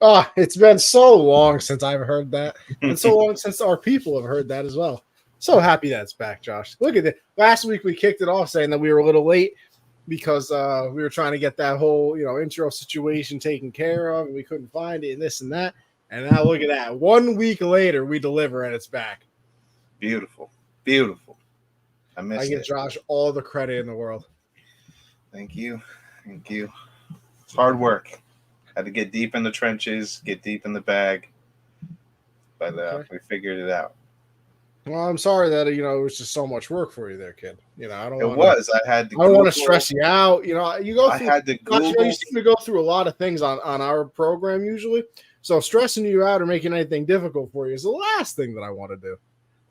Oh, it's been so long since I've heard that, and so long since our people have heard that as well. So happy that it's back, Josh. Look at it. Last week we kicked it off saying that we were a little late because we were trying to get that whole intro situation taken care of, and we couldn't find it, and this and that. And now look at that. 1 week later, we deliver, and it's back. Beautiful, beautiful. I give Josh all the credit in the world. Thank you. It's hard work. Had to get deep in the trenches, get deep in the bag, but we figured it out. Well, I'm sorry that it was just so much work for you there, kid. I don't. I had to. I don't want to stress you out. You go through. I had to Google. You seem to go through a lot of things on our program usually. So stressing you out or making anything difficult for you is the last thing that I want to do.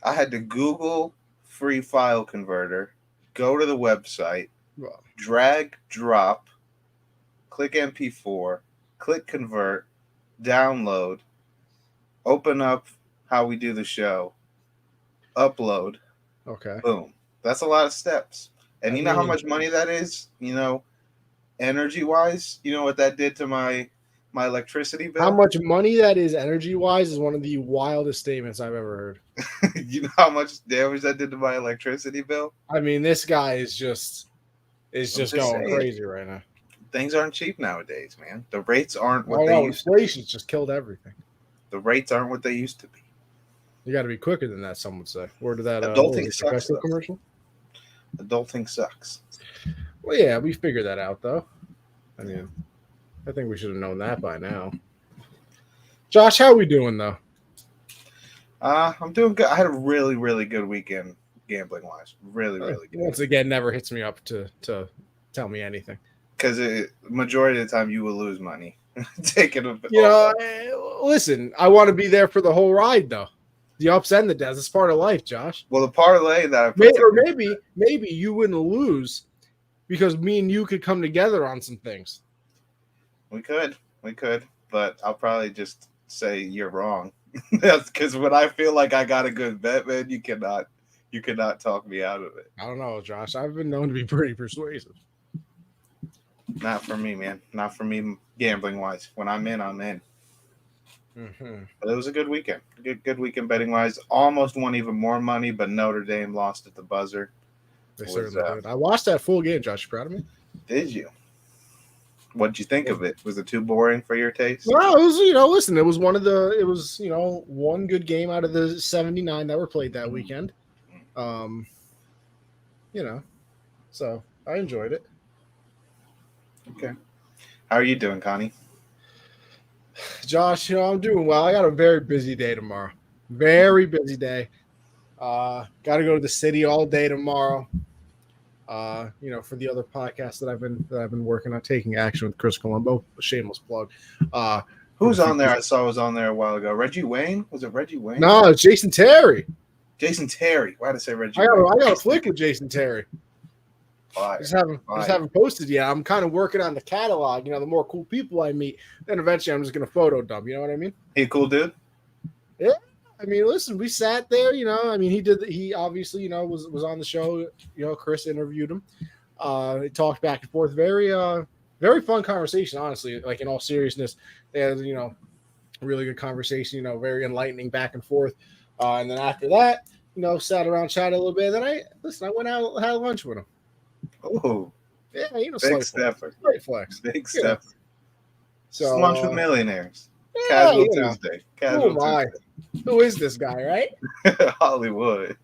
I had to Google free file converter, go to the website, drag, drop, click MP4, click convert, download, open up how we do the show, upload. Okay. Boom. That's a lot of steps. And you know how much money that is? Energy-wise? You know what that did to my electricity bill? How much money that is energy-wise is one of the wildest statements I've ever heard. You know how much damage that did to my electricity bill? I mean, this guy is just going crazy right now. Things aren't cheap nowadays, man. The rates aren't what they used to be. Inflation's just killed everything. The rates aren't what they used to be. You got to be quicker than that, some would say. Where did that adulting sucks? Commercial? Adulting sucks. Well, yeah, we figured that out, though. I mean, I think we should have known that by now. Josh, how are we doing, though? I'm doing good. I had a really, really good weekend gambling-wise. Really, really good. Once again, never hits me up to tell me anything. Because majority of the time you will lose money. Taking a listen, I want to be there for the whole ride, though. The ups and the downs. It's part of life, Josh. Well, the parlay that maybe you wouldn't lose because me and you could come together on some things. We could, but I'll probably just say you're wrong. That's because when I feel like I got a good bet, man, you cannot talk me out of it. I don't know, Josh. I've been known to be pretty persuasive. Not for me, man. Not for me, gambling wise. When I'm in, I'm in. Mm-hmm. But it was a good weekend. Good weekend betting wise. Almost won even more money, but Notre Dame lost at the buzzer. They certainly did. I watched that full game, Josh. You proud of me? Did you? What'd you think of it? Was it too boring for your taste? No, it was. Listen, it was one good game out of the 79 that were played that weekend. So I enjoyed it. Okay. How are you doing, Connie? Josh, I'm doing well. I got a very busy day tomorrow. Very busy day. Got to go to the city all day tomorrow. For the other podcast that I've been working on, Taking Action with Chris Colombo. A shameless plug. Who's on there? I saw was on there a while ago. Reggie Wayne? Was it Reggie Wayne? No, it's Jason Terry. Jason Terry. Why did I say Reggie? I got a flick with Jason Terry. Fire. Just haven't posted yet. I'm kind of working on the catalog. The more cool people I meet, then eventually I'm just gonna photo dump. You know what I mean? He a cool dude. Yeah. I mean, listen, we sat there. I mean, he obviously was on the show. Chris interviewed him. They talked back and forth. Very very fun conversation. Honestly, like in all seriousness, they had really good conversation. Very enlightening back and forth. And then after that, sat around, chatted a little bit. Then I went out and had lunch with him. Oh, yeah, big stepper. Great flex. Big stepper. So lunch with millionaires. Yeah, Casual Tuesday. Casual Tuesday. Who is this guy, right? Hollywood.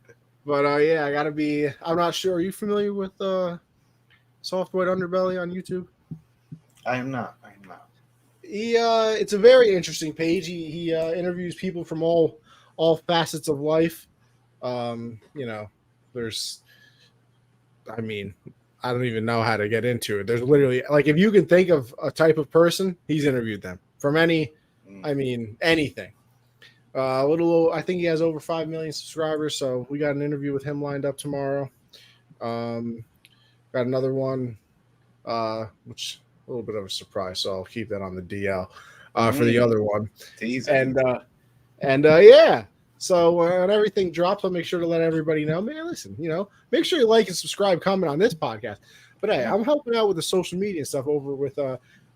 But I gotta be. I'm not sure. Are you familiar with Softwood Underbelly on YouTube? I am not. It's a very interesting page. He interviews people from all facets of life. There's. I mean, I don't even know how to get into it. There's literally, like, if you can think of a type of person, he's interviewed them from anything. I think he has over 5 million subscribers. So we got an interview with him lined up tomorrow. Got another one, which a little bit of a surprise. So I'll keep that on the DL for the other one. Teasing. Yeah. So when everything drops, I'll make sure to let everybody know. Man, listen, make sure you like and subscribe, comment on this podcast. But hey, I'm helping out with the social media stuff over with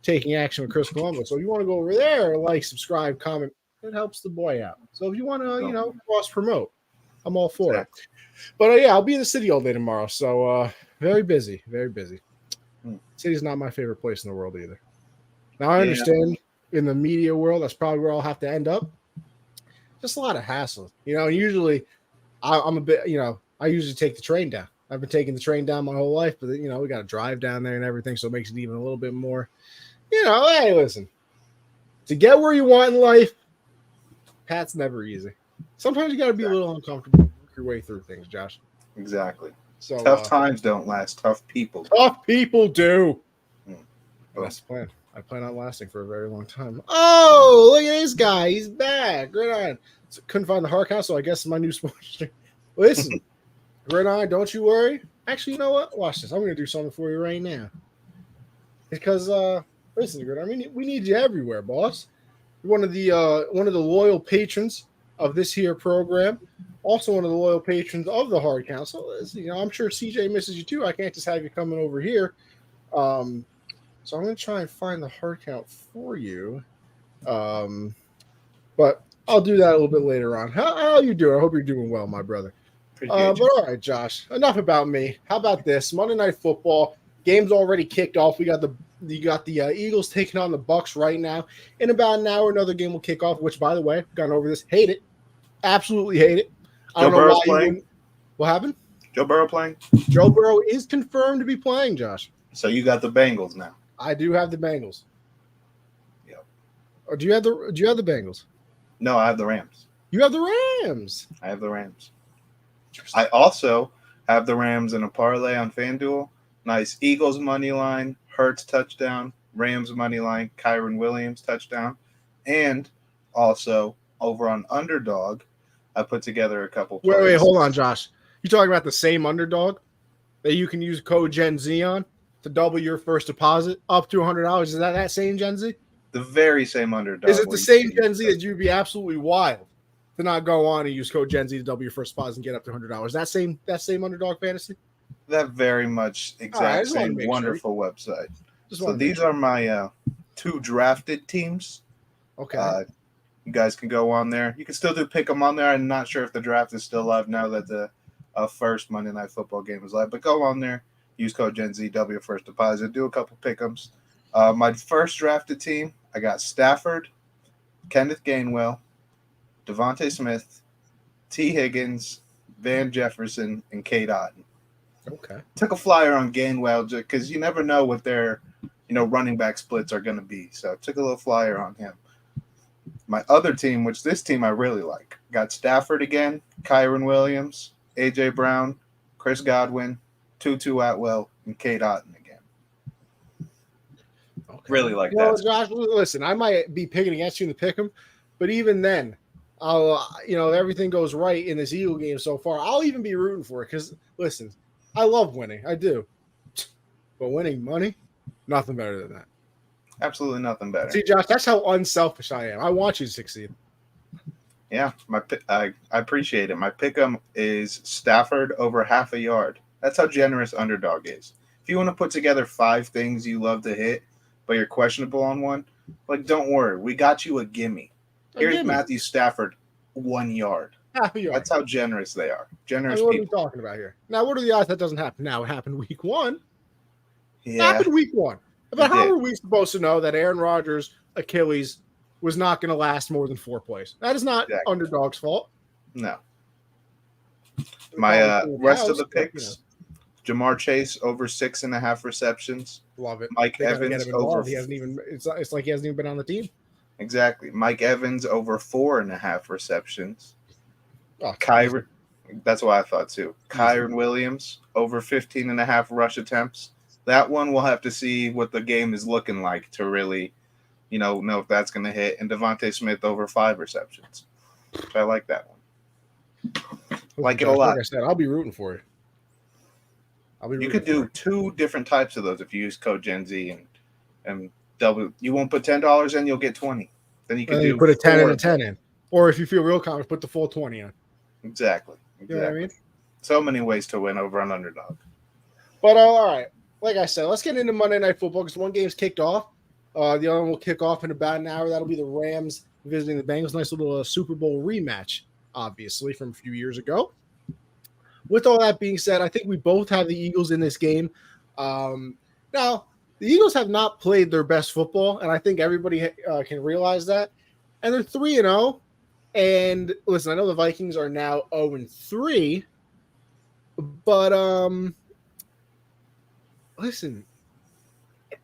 Taking Action with Chris Colombo. So if you want to go over there, like, subscribe, comment, it helps the boy out. So if you want to, cross promote, I'm all for it. But yeah, I'll be in the city all day tomorrow. So very busy, very busy. City's not my favorite place in the world either. Now I understand in the media world, that's probably where I'll have to end up. Just a lot of hassle, and usually I'm a bit, I usually take the train down. I've been taking the train down my whole life, but we got to drive down there and everything. So it makes it even a little bit more, hey, listen, to get where you want in life, Pat's never easy. Sometimes you got to be a little uncomfortable, work your way through things, Josh. Exactly. So tough times don't last. Tough people. Tough people do. That's the plan. I plan on lasting for a very long time. Oh, look at this guy. He's back. Right on. So, couldn't find the hard count, so I guess my new sports. Listen, right on. Don't you worry. Actually, you know what? Watch this. I'm going to do something for you right now. Because, listen, Grid, we need you everywhere, boss. You're one of the loyal patrons of this here program. Also one of the loyal patrons of the Hard Count. So, I'm sure CJ misses you too. I can't just have you coming over here. So I'm going to try and find the hard count for you. But I'll do that a little bit later on. How are you doing? I hope you're doing well, my brother. But all right, Josh, enough about me. How about this? Monday Night Football. Game's already kicked off. You got the Eagles taking on the Bucks right now. In about an hour, another game will kick off, which, by the way, gone over this. Hate it. Absolutely hate it. I don't know why you wouldn't. What happened? Joe Burrow playing? Joe Burrow is confirmed to be playing, Josh. So you got the Bengals now. I do have the Bengals. Yep. Or do you have the Bengals? No, I have the Rams. You have the Rams. I have the Rams. I also have the Rams in a parlay on FanDuel. Nice Eagles money line, Hurts touchdown, Rams money line, Kyron Williams touchdown, and also over on Underdog, I put together a couple plays. Wait, hold on, Josh. You talking about the same Underdog that you can use code Gen Z on to double your first deposit up to $100? Is that same Gen Z? The very same Underdog. Is it the same Gen Z that you'd be absolutely wild to not go on and use code Gen Z to double your first deposit and get up to $100? That same Underdog Fantasy? That very much exact same wonderful website. So these are my two drafted teams. Okay. You guys can go on there. You can still pick them on there. I'm not sure if the draft is still live now that the first Monday Night Football game is live. But go on there. Use code Gen Z, double your first deposit. Do a couple pick'ems. My first drafted team, I got Stafford, Kenneth Gainwell, Devontae Smith, T. Higgins, Van Jefferson, and Kate Otten. Okay. Took a flyer on Gainwell because you never know what their running back splits are going to be. So took a little flyer on him. My other team, which this team I really like, got Stafford again, Kyron Williams, A.J. Brown, Chris Godwin, Tutu Atwell, and Kate Otten again. Okay. Really like that. Josh, listen, I might be picking against you in the pick'em, but even then, I'll if everything goes right in this Eagle game so far, I'll even be rooting for it because, listen, I love winning. I do. But winning money, nothing better than that. Absolutely nothing better. See, Josh, that's how unselfish I am. I want you to succeed. Yeah, I appreciate it. My pick'em is Stafford over half a yard. That's how generous Underdog is. If you want to put together 5 things you love to hit, but you're questionable on one, don't worry. We got you a gimme. Here's Matthew Stafford, 1 yard. Half a yard. That's how generous they are. Generous what people. What are we talking about here? Now, what are the odds that doesn't happen? Now, it happened week 1. Yeah. It happened week 1. But how are we supposed to know that Aaron Rodgers' Achilles was not going to last more than 4 plays? That is not Underdog's fault. No. My rest of the picks, Jamar Chase over 6.5 receptions. Love it. Mike Evans over. He hasn't even. It's like he hasn't even been on the team. Exactly. Mike Evans over 4.5 receptions. Oh, Kyron. That's what I thought too. Kyron Williams over 15.5 rush attempts. That one we'll have to see what the game is looking like to really, know if that's going to hit. And Devontae Smith over 5 receptions. So I like that one. Like it a lot. Like I said, I'll be rooting for you. You could do 2 different types of those if you use code Gen Z and double. You won't put $10 in, you'll get 20. Then you can put a 10 and a 10 in. Or if you feel real confident, put the full 20 in. Exactly. You know what I mean? So many ways to win over on Underdog. But all right. Like I said, let's get into Monday Night Football because one game's kicked off. The other one will kick off in about an hour. That'll be the Rams visiting the Bengals. Nice little Super Bowl rematch, obviously, from a few years ago. With all that being said, I think we both have the Eagles in this game. Now, the Eagles have not played their best football, and I think everybody can realize that. And they're 3-0. And listen, I know the Vikings are now 0-3, but listen,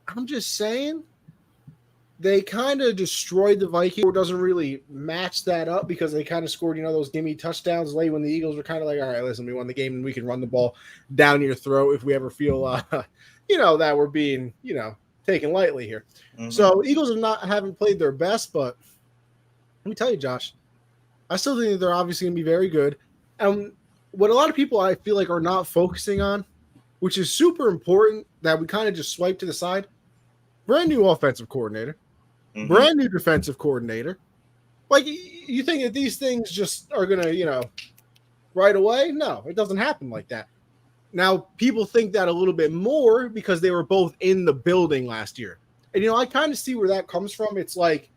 I'm just saying they kind of destroyed the Vikings. It doesn't really match that up because they kind of scored, those gimme touchdowns late when the Eagles were kind of like, all right, listen, we won the game and we can run the ball down your throat if we ever feel, that we're being, taken lightly here. Mm-hmm. So Eagles haven't played their best, but let me tell you, Josh, I still think they're obviously going to be very good. And what a lot of people I feel like are not focusing on, which is super important that we kind of just swipe to the side, brand new offensive coordinator, brand new defensive coordinator. Like, you think that these things just are going to, right away? No, it doesn't happen like that. Now, people think that a little bit more because they were both in the building last year. And, I kind of see where that comes from. It's like,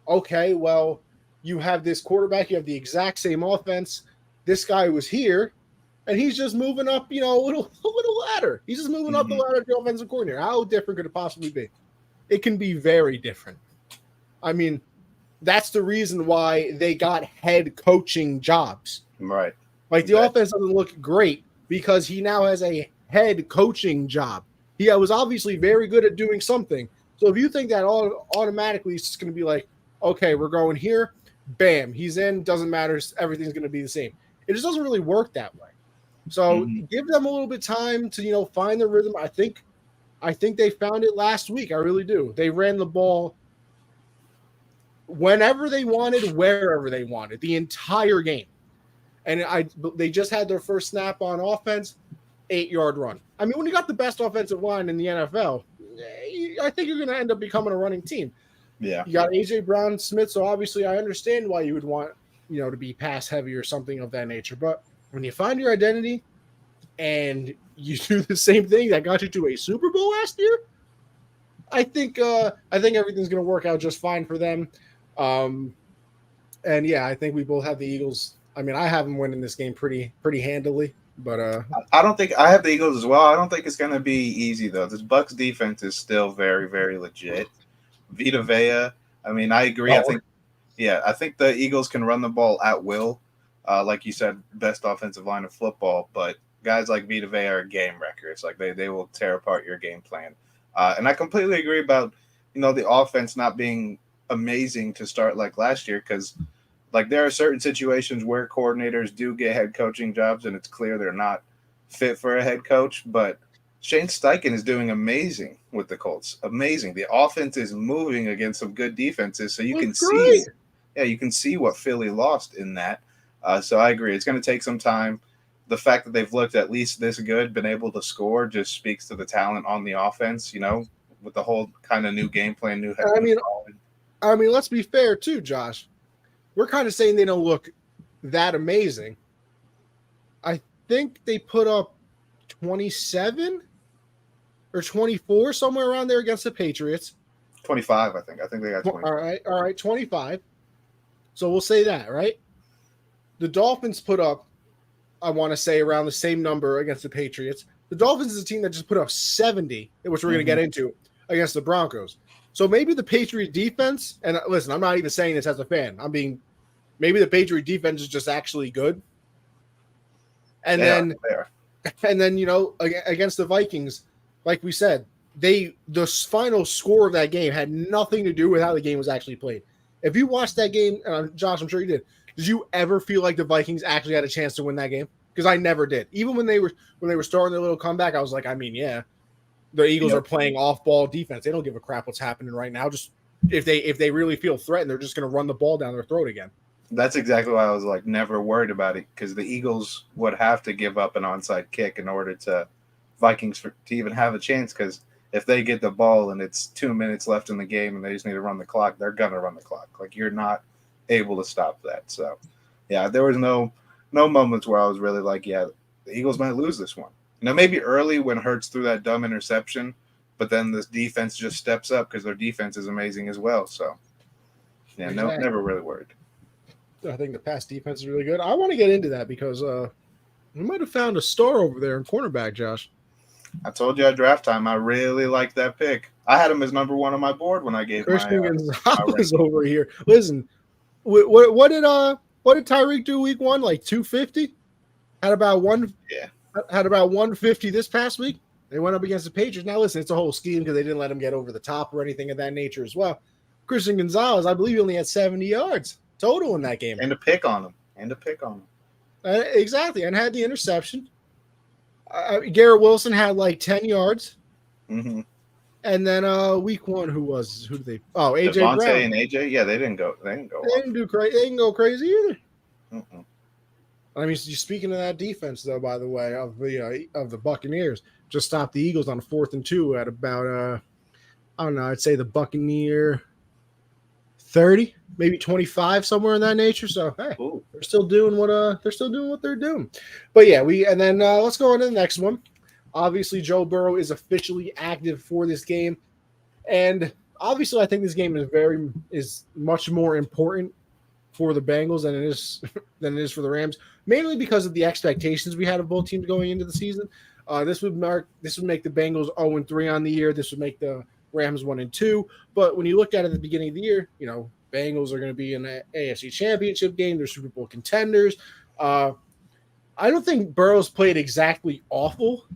okay, well, you have this quarterback, you have the exact same offense. This guy was here, and he's just moving up, a little ladder. He's just moving up the ladder to the offensive coordinator. How different could it possibly be? It can be very different. I mean, that's the reason why they got head coaching jobs. Right. Like, the offense doesn't look great because he now has a head coaching job. He was obviously very good at doing something. So if you think that automatically it's just going to be like, okay, we're going here, bam, he's in, doesn't matter, everything's going to be the same. It just doesn't really work that way. So give them a little bit of time to, find the rhythm. I think they found it last week. I really do. They ran the ball whenever they wanted, wherever they wanted, the entire game. And they just had their first snap on offense, 8-yard run. I mean, when you got the best offensive line in the NFL, I think you're going to end up becoming a running team. Yeah. You got A.J. Brown Smith, so obviously I understand why you would want, to be pass heavy or something of that nature. But when you find your identity and you do the same thing that got you to a Super Bowl last year, I think everything's going to work out just fine for them. And yeah, I think we both have the Eagles. I mean, I have them winning this game pretty handily. But I don't think I have the Eagles as well. I don't think it's going to be easy though. This Bucks defense is still very, very legit. Vita Vea. I mean, I agree. I think the Eagles can run the ball at will. Like you said, best offensive line of football. But guys like Vita Vea are game wreckers. Like they will tear apart your game plan. And I completely agree about the offense not being amazing to start like last year because like there are certain situations where coordinators do get head coaching jobs and it's clear they're not fit for a head coach. But Shane Steichen is doing amazing with the Colts. Amazing. The offense is moving against some good defenses. So you can see what Philly lost in that. So I agree. It's going to take some time. The fact that they've looked at least this good, been able to score, just speaks to the talent on the offense, with the whole kind of new game plan, new head coach. I mean, let's be fair too, Josh. We're kind of saying they don't look that amazing. I think they put up 27 or 24, somewhere around there against the Patriots. 25, I think. I think they got 25. All right, 25. So we'll say that, right? The Dolphins put up, I want to say, around the same number against the Patriots. The Dolphins is a team that just put up 70, which we're going to get into, against the Broncos. So maybe the Patriot defense, and listen, I'm not even saying this as a fan. Maybe the Patriot defense is just actually good. And then against the Vikings, like we said, the final score of that game had nothing to do with how the game was actually played. If you watched that game, Josh, I'm sure you did you ever feel like the Vikings actually had a chance to win that game? Because I never did. Even when they were starting their little comeback, I was like, I mean, yeah, the Eagles are playing off-ball defense. They don't give a crap what's happening right now. Just if they really feel threatened, they're just going to run the ball down their throat again. That's exactly why I was like never worried about it, because the Eagles would have to give up an onside kick in order to Vikings to even have a chance. Because if they get the ball and it's 2 minutes left in the game and they just need to run the clock, they're gonna run the clock. Like, you're not able to stop that. So yeah, there was no moments where I was really like, yeah, the Eagles might lose this one. Maybe early when Hurts threw that dumb interception, but then the defense just steps up because their defense is amazing as well. So, yeah, Exactly. never really worried. I think the pass defense is really good. I want to get into that because we might have found a star over there in cornerback, Josh. I told you at draft time, I really liked that pick. I had him as number 1 on my board when I gave Christian my Gonzalez over here. Listen, what did Tyreek do week 1? Like 250? Had about 150 this past week. They went up against the Patriots. Now listen, it's a whole scheme because they didn't let him get over the top or anything of that nature as well. Christian Gonzalez, I believe he only had 70 yards total in that game. And a pick on him. Exactly, and had the interception. Garrett Wilson had like 10 yards. Mm-hmm. And then week 1, who did they? Oh, AJ Devontae Brown and AJ. Yeah, they didn't go. They didn't go crazy either. Mm-mm. I mean, speaking of that defense, though, by the way, of the Buccaneers, just stopped the Eagles on a 4th and 2 at about I don't know, I'd say the Buccaneer 30, maybe 25, somewhere in that nature. So hey, they're still doing what they're doing. But yeah, let's go on to the next one. Obviously, Joe Burrow is officially active for this game, and obviously, I think this game is much more important for the Bengals than it is for the Rams, mainly because of the expectations we had of both teams going into the season. This would make the Bengals 0-3 on the year. This would make the Rams 1-2. But when you look at it at the beginning of the year, Bengals are going to be in the AFC Championship game. They're Super Bowl contenders. I don't think Burrow's played exactly awful,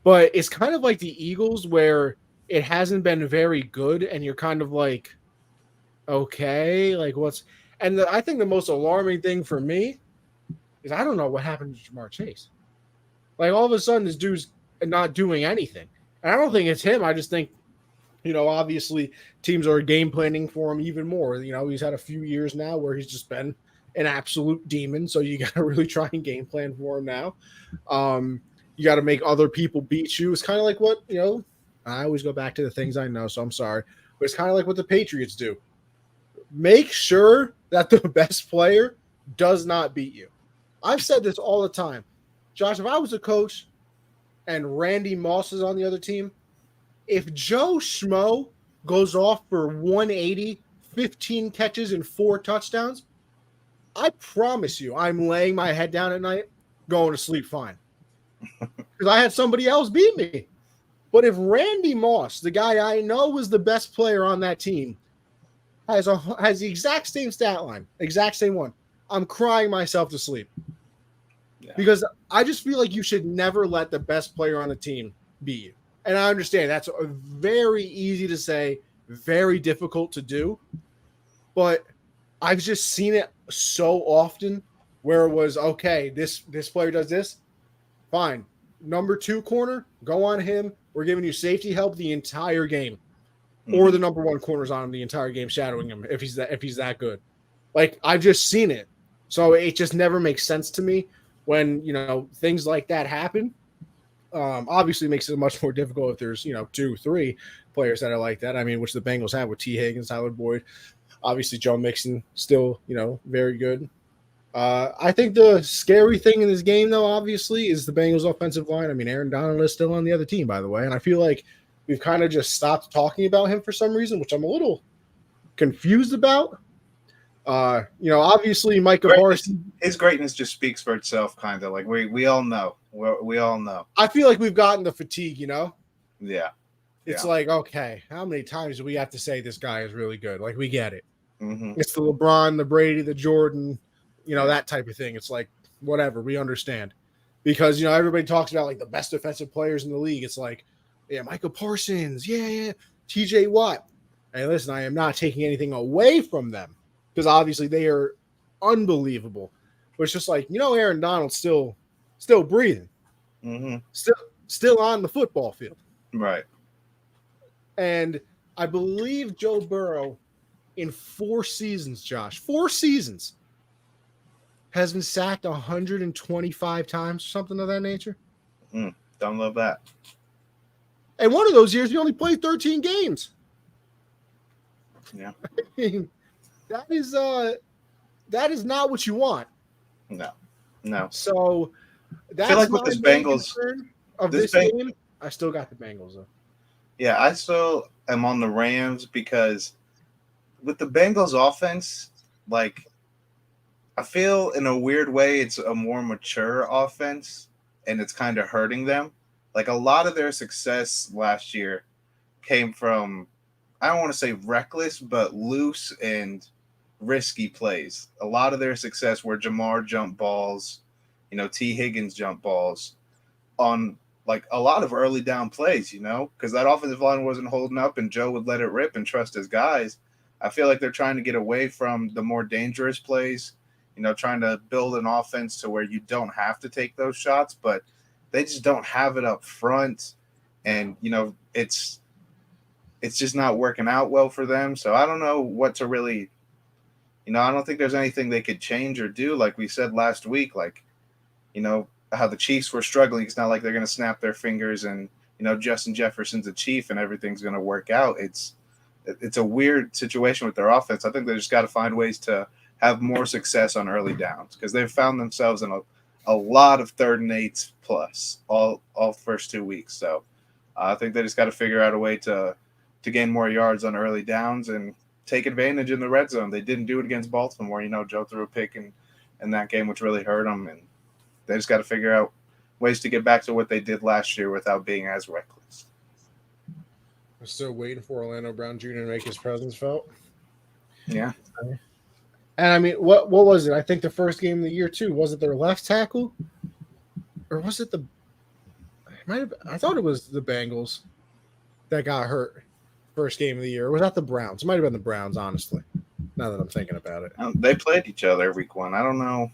but it's kind of like the Eagles where it hasn't been very good, and you're kind of like, okay, like what's – and I think the most alarming thing for me is I don't know what happened to Jamar Chase. Like all of a sudden this dude's not doing anything. And I don't think it's him. I just think, obviously teams are game planning for him even more. He's had a few years now where he's just been an absolute demon. So you got to really try and game plan for him now. You got to make other people beat you. It's kind of like what, I always go back to the things I know, so I'm sorry. But it's kind of like what the Patriots do. Make sure that the best player does not beat you. I've said this all the time. Josh, if I was a coach and Randy Moss is on the other team, if Joe Schmo goes off for 180, 15 catches and 4 touchdowns, I promise you I'm laying my head down at night going to sleep fine. Because I had somebody else beat me. But if Randy Moss, the guy I know was the best player on that team, has the exact same stat line, exact same one, I'm crying myself to sleep. Yeah. Because I just feel like you should never let the best player on the team beat you. And I understand that's very easy to say, very difficult to do. But I've just seen it so often where it was, okay, this player does this, fine. Number 2 corner, go on him. We're giving you safety help the entire game. Mm-hmm. Or the number 1 corner's on him the entire game, shadowing him if he's that good. Like, I've just seen it. So it just never makes sense to me when, things like that happen. Obviously it makes it much more difficult if there's, 2, 3 players that are like that. I mean, which the Bengals have with T. Higgins, Tyler Boyd. Obviously Joe Mixon still, very good. I think the scary thing in this game, though, obviously, is the Bengals' offensive line. I mean, Aaron Donald is still on the other team, by the way, and I feel like we've kind of just stopped talking about him for some reason, which I'm a little confused about. Obviously, Micah Parsons. His greatness just speaks for itself, kind of. Like, we all know. We all know. I feel like we've gotten the fatigue, Yeah. It's like, okay, how many times do we have to say this guy is really good? Like, we get it. Mm-hmm. It's the LeBron, the Brady, the Jordan, that type of thing. It's like, whatever, we understand. Because, everybody talks about, like, the best defensive players in the league. It's like, yeah, Michael Parsons, yeah, TJ Watt. Hey, listen, I am not taking anything away from them because obviously they are unbelievable. But it's just like, Aaron Donald's still breathing. Mm-hmm. Still on the football field. Right. And I believe Joe Burrow in 4 seasons, Josh, 4 seasons, has been sacked 125 times, something of that nature. Don't love that. And one of those years, he only played 13 games. Yeah. I mean, that is not what you want. No. So that's I feel like with this Bengals of this game. I still got the Bengals though. Yeah, I still am on the Rams because with the Bengals offense, like I feel in a weird way it's a more mature offense and it's kind of hurting them. Like a lot of their success last year came from I don't want to say reckless, but loose and risky plays. A lot of their success were Jamar jump balls, T. Higgins jump balls on like a lot of early down plays, because that offensive line wasn't holding up and Joe would let it rip and trust his guys. I feel like they're trying to get away from the more dangerous plays, trying to build an offense to where you don't have to take those shots, but they just don't have it up front. And, it's just not working out well for them. So I don't know what to really, I don't think there's anything they could change or do. Like we said last week, like, how the Chiefs were struggling. It's not like they're going to snap their fingers and, Justin Jefferson's a Chief and everything's going to work out. It's a weird situation with their offense. I think they just got to find ways to have more success on early downs because they've found themselves in a lot of 3rd and 8s plus all first 2 weeks. So I think they just got to figure out a way to gain more yards on early downs and take advantage in the red zone. They didn't do it against Baltimore. Joe threw a pick in that game, which really hurt them. And they just got to figure out ways to get back to what they did last year without being as reckless. I'm still waiting for Orlando Brown Jr. to make his presence felt. Yeah. And I mean, what was it? I think the first game of the year too. Was it their left tackle, or was it I thought it was the Bengals that got hurt first game of the year. Or was that the Browns? It might have been the Browns, honestly. Now that I'm thinking about it, they played each other week 1. I don't know.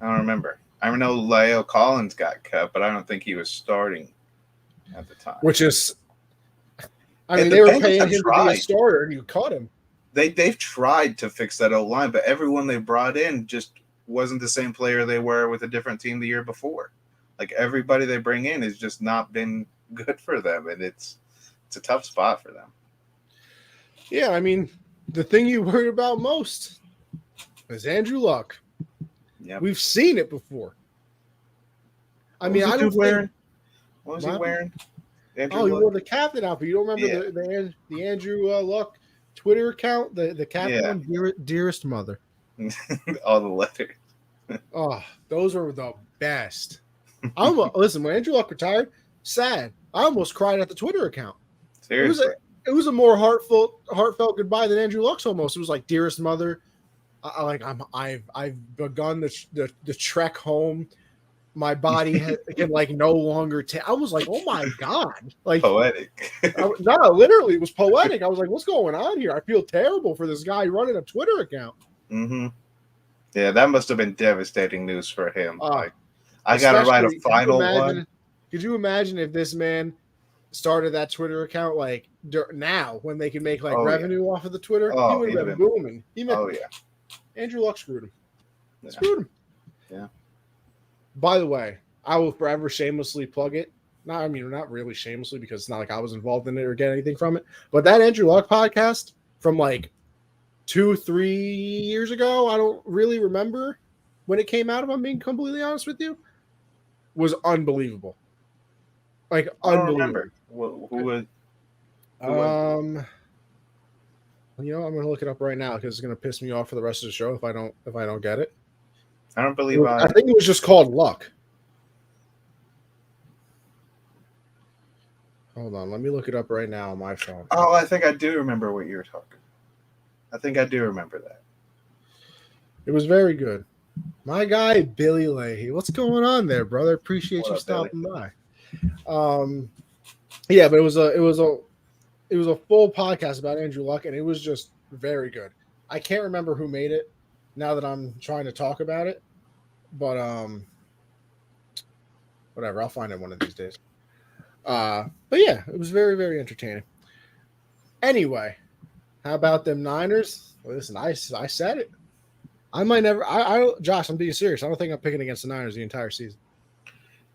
I don't remember. I know Leo Collins got cut, but I don't think he was starting at the time. Which is, I mean, they were paying him to be a starter, and you cut him. They've tried to fix that O-line, but everyone they brought in just wasn't the same player they were with a different team the year before. Like everybody they bring in has just not been good for them, and it's a tough spot for them. Yeah, I mean, the thing you worry about most is Andrew Luck. Yep. We've seen it before. I mean, I don't think. What was he wearing? He wore the captain outfit. You don't remember the Andrew Luck Twitter account, the captain one, dearest mother. All the letters. Oh, those were the best. Listen, when Andrew Luck retired, sad. I almost cried at the Twitter account. Seriously. It was a more heartfelt goodbye than Andrew Luck's almost. It was like dearest mother. I've begun the trek home. My body can like no longer take. I was like, oh my god, like poetic. No, literally, it was poetic. I was like, what's going on here? I feel terrible for this guy running a Twitter account. Mm-hmm. Yeah, that must have been devastating news for him. I got to write a final one. Could you imagine if this man started that Twitter account like now when they can make like revenue off of the Twitter? He would have been booming. Andrew Luck screwed him. Yeah. Screwed him. Yeah. By the way, I will forever shamelessly plug it. Not really shamelessly because it's not like I was involved in it or get anything from it. But that Andrew Luck podcast from like 2-3 years ago, I don't really remember when it came out, if I'm being completely honest with you, was unbelievable. Like, unbelievable. Who was? I'm gonna look it up right now because it's gonna piss me off for the rest of the show if I don't get it. I don't believe I think it was just called Luck. Hold on, let me look it up right now on my phone. Oh, I think I do remember what you were talking. I think I do remember that. It was very good. My guy Billy Leahy, what's going on there, brother? Appreciate you stopping by. Yeah, but it was a full podcast about Andrew Luck, and it was just very good. I can't remember who made it now that I'm trying to talk about it, but whatever, I'll find it one of these days. But yeah, it was very, very entertaining. Anyway, how about them Niners? Listen, I said it. I might never. Josh, I'm being serious. I don't think I'm picking against the Niners the entire season.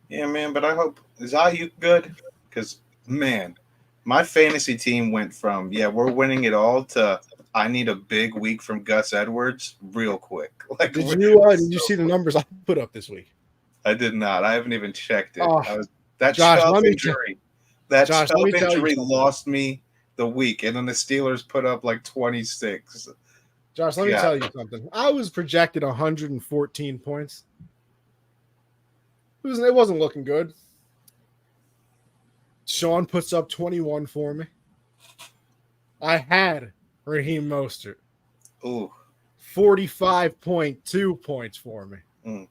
Yeah, man, but I hope is Ayuk good? Because man, my fantasy team went from we're winning it all to I need a big week from Gus Edwards real quick. Like, did you see the numbers I put up this week? I did not. I haven't even checked it. Oh, That Josh, Chubb injury That Josh, let Chubb me tell you injury something. lost me the week, and then the Steelers put up like 26. Josh, let me tell you something. I was projected 114 points. It wasn't looking good. Sean puts up 21 for me. I had Raheem Mostert. Ooh. 45.2 points for me. Mm.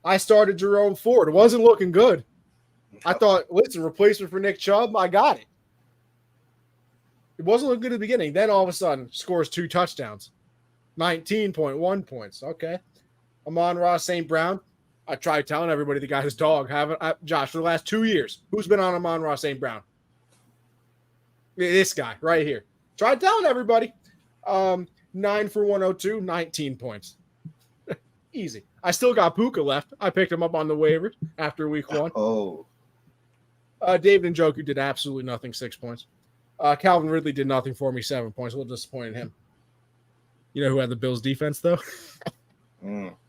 I started Jerome Ford. It wasn't looking good. No. I thought, listen, replacement for Nick Chubb, I got it. It wasn't looking good at the beginning. Then all of a sudden, scores 2 touchdowns. 19.1 points. Okay. Amon-Ra St. Brown. I tried telling everybody the guy's dog. Josh, for the last 2 years, who's been on Amon-Ra St. Brown? This guy right here. Tried telling everybody. 9 for 102, 19 points. Easy. I still got Puka left. I picked him up on the waivers after week 1. Oh. David Njoku did absolutely nothing, 6 points. Calvin Ridley did nothing for me, 7 points. A little disappointed in him. You know who had the Bills defense, though?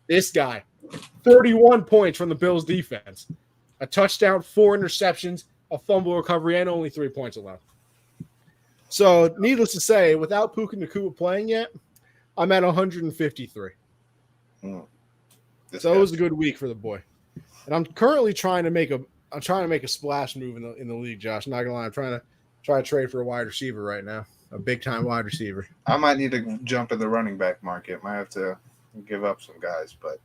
This guy. 31 points from the Bills defense. A touchdown, 4 interceptions, a fumble recovery, and only 3 points allowed. So, needless to say, without Puka Nacua playing yet, I'm at 153. So it was a good week for the boy. And I'm currently trying to make a splash move in the league, Josh. I'm not gonna lie, I'm trying to trade for a wide receiver right now, a big time wide receiver. I might need to jump in the running back market. Might have to give up some guys, but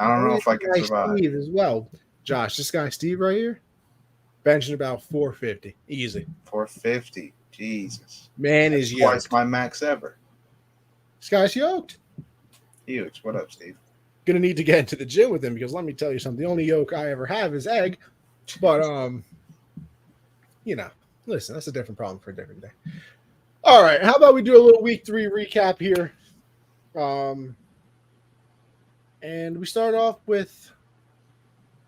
I don't know if I can survive. Steve as well, Josh. This guy Steve right here, benching about 450, easy. 450, Jesus. Man That's is yoked. twice my max ever. This guy's yoked. Huge. What up, Steve? Gonna need to get into the gym with him because let me tell you something. The only yoke I ever have is egg, but listen, that's a different problem for a different day. All right, how about we do a little week 3 recap here, and we start off with,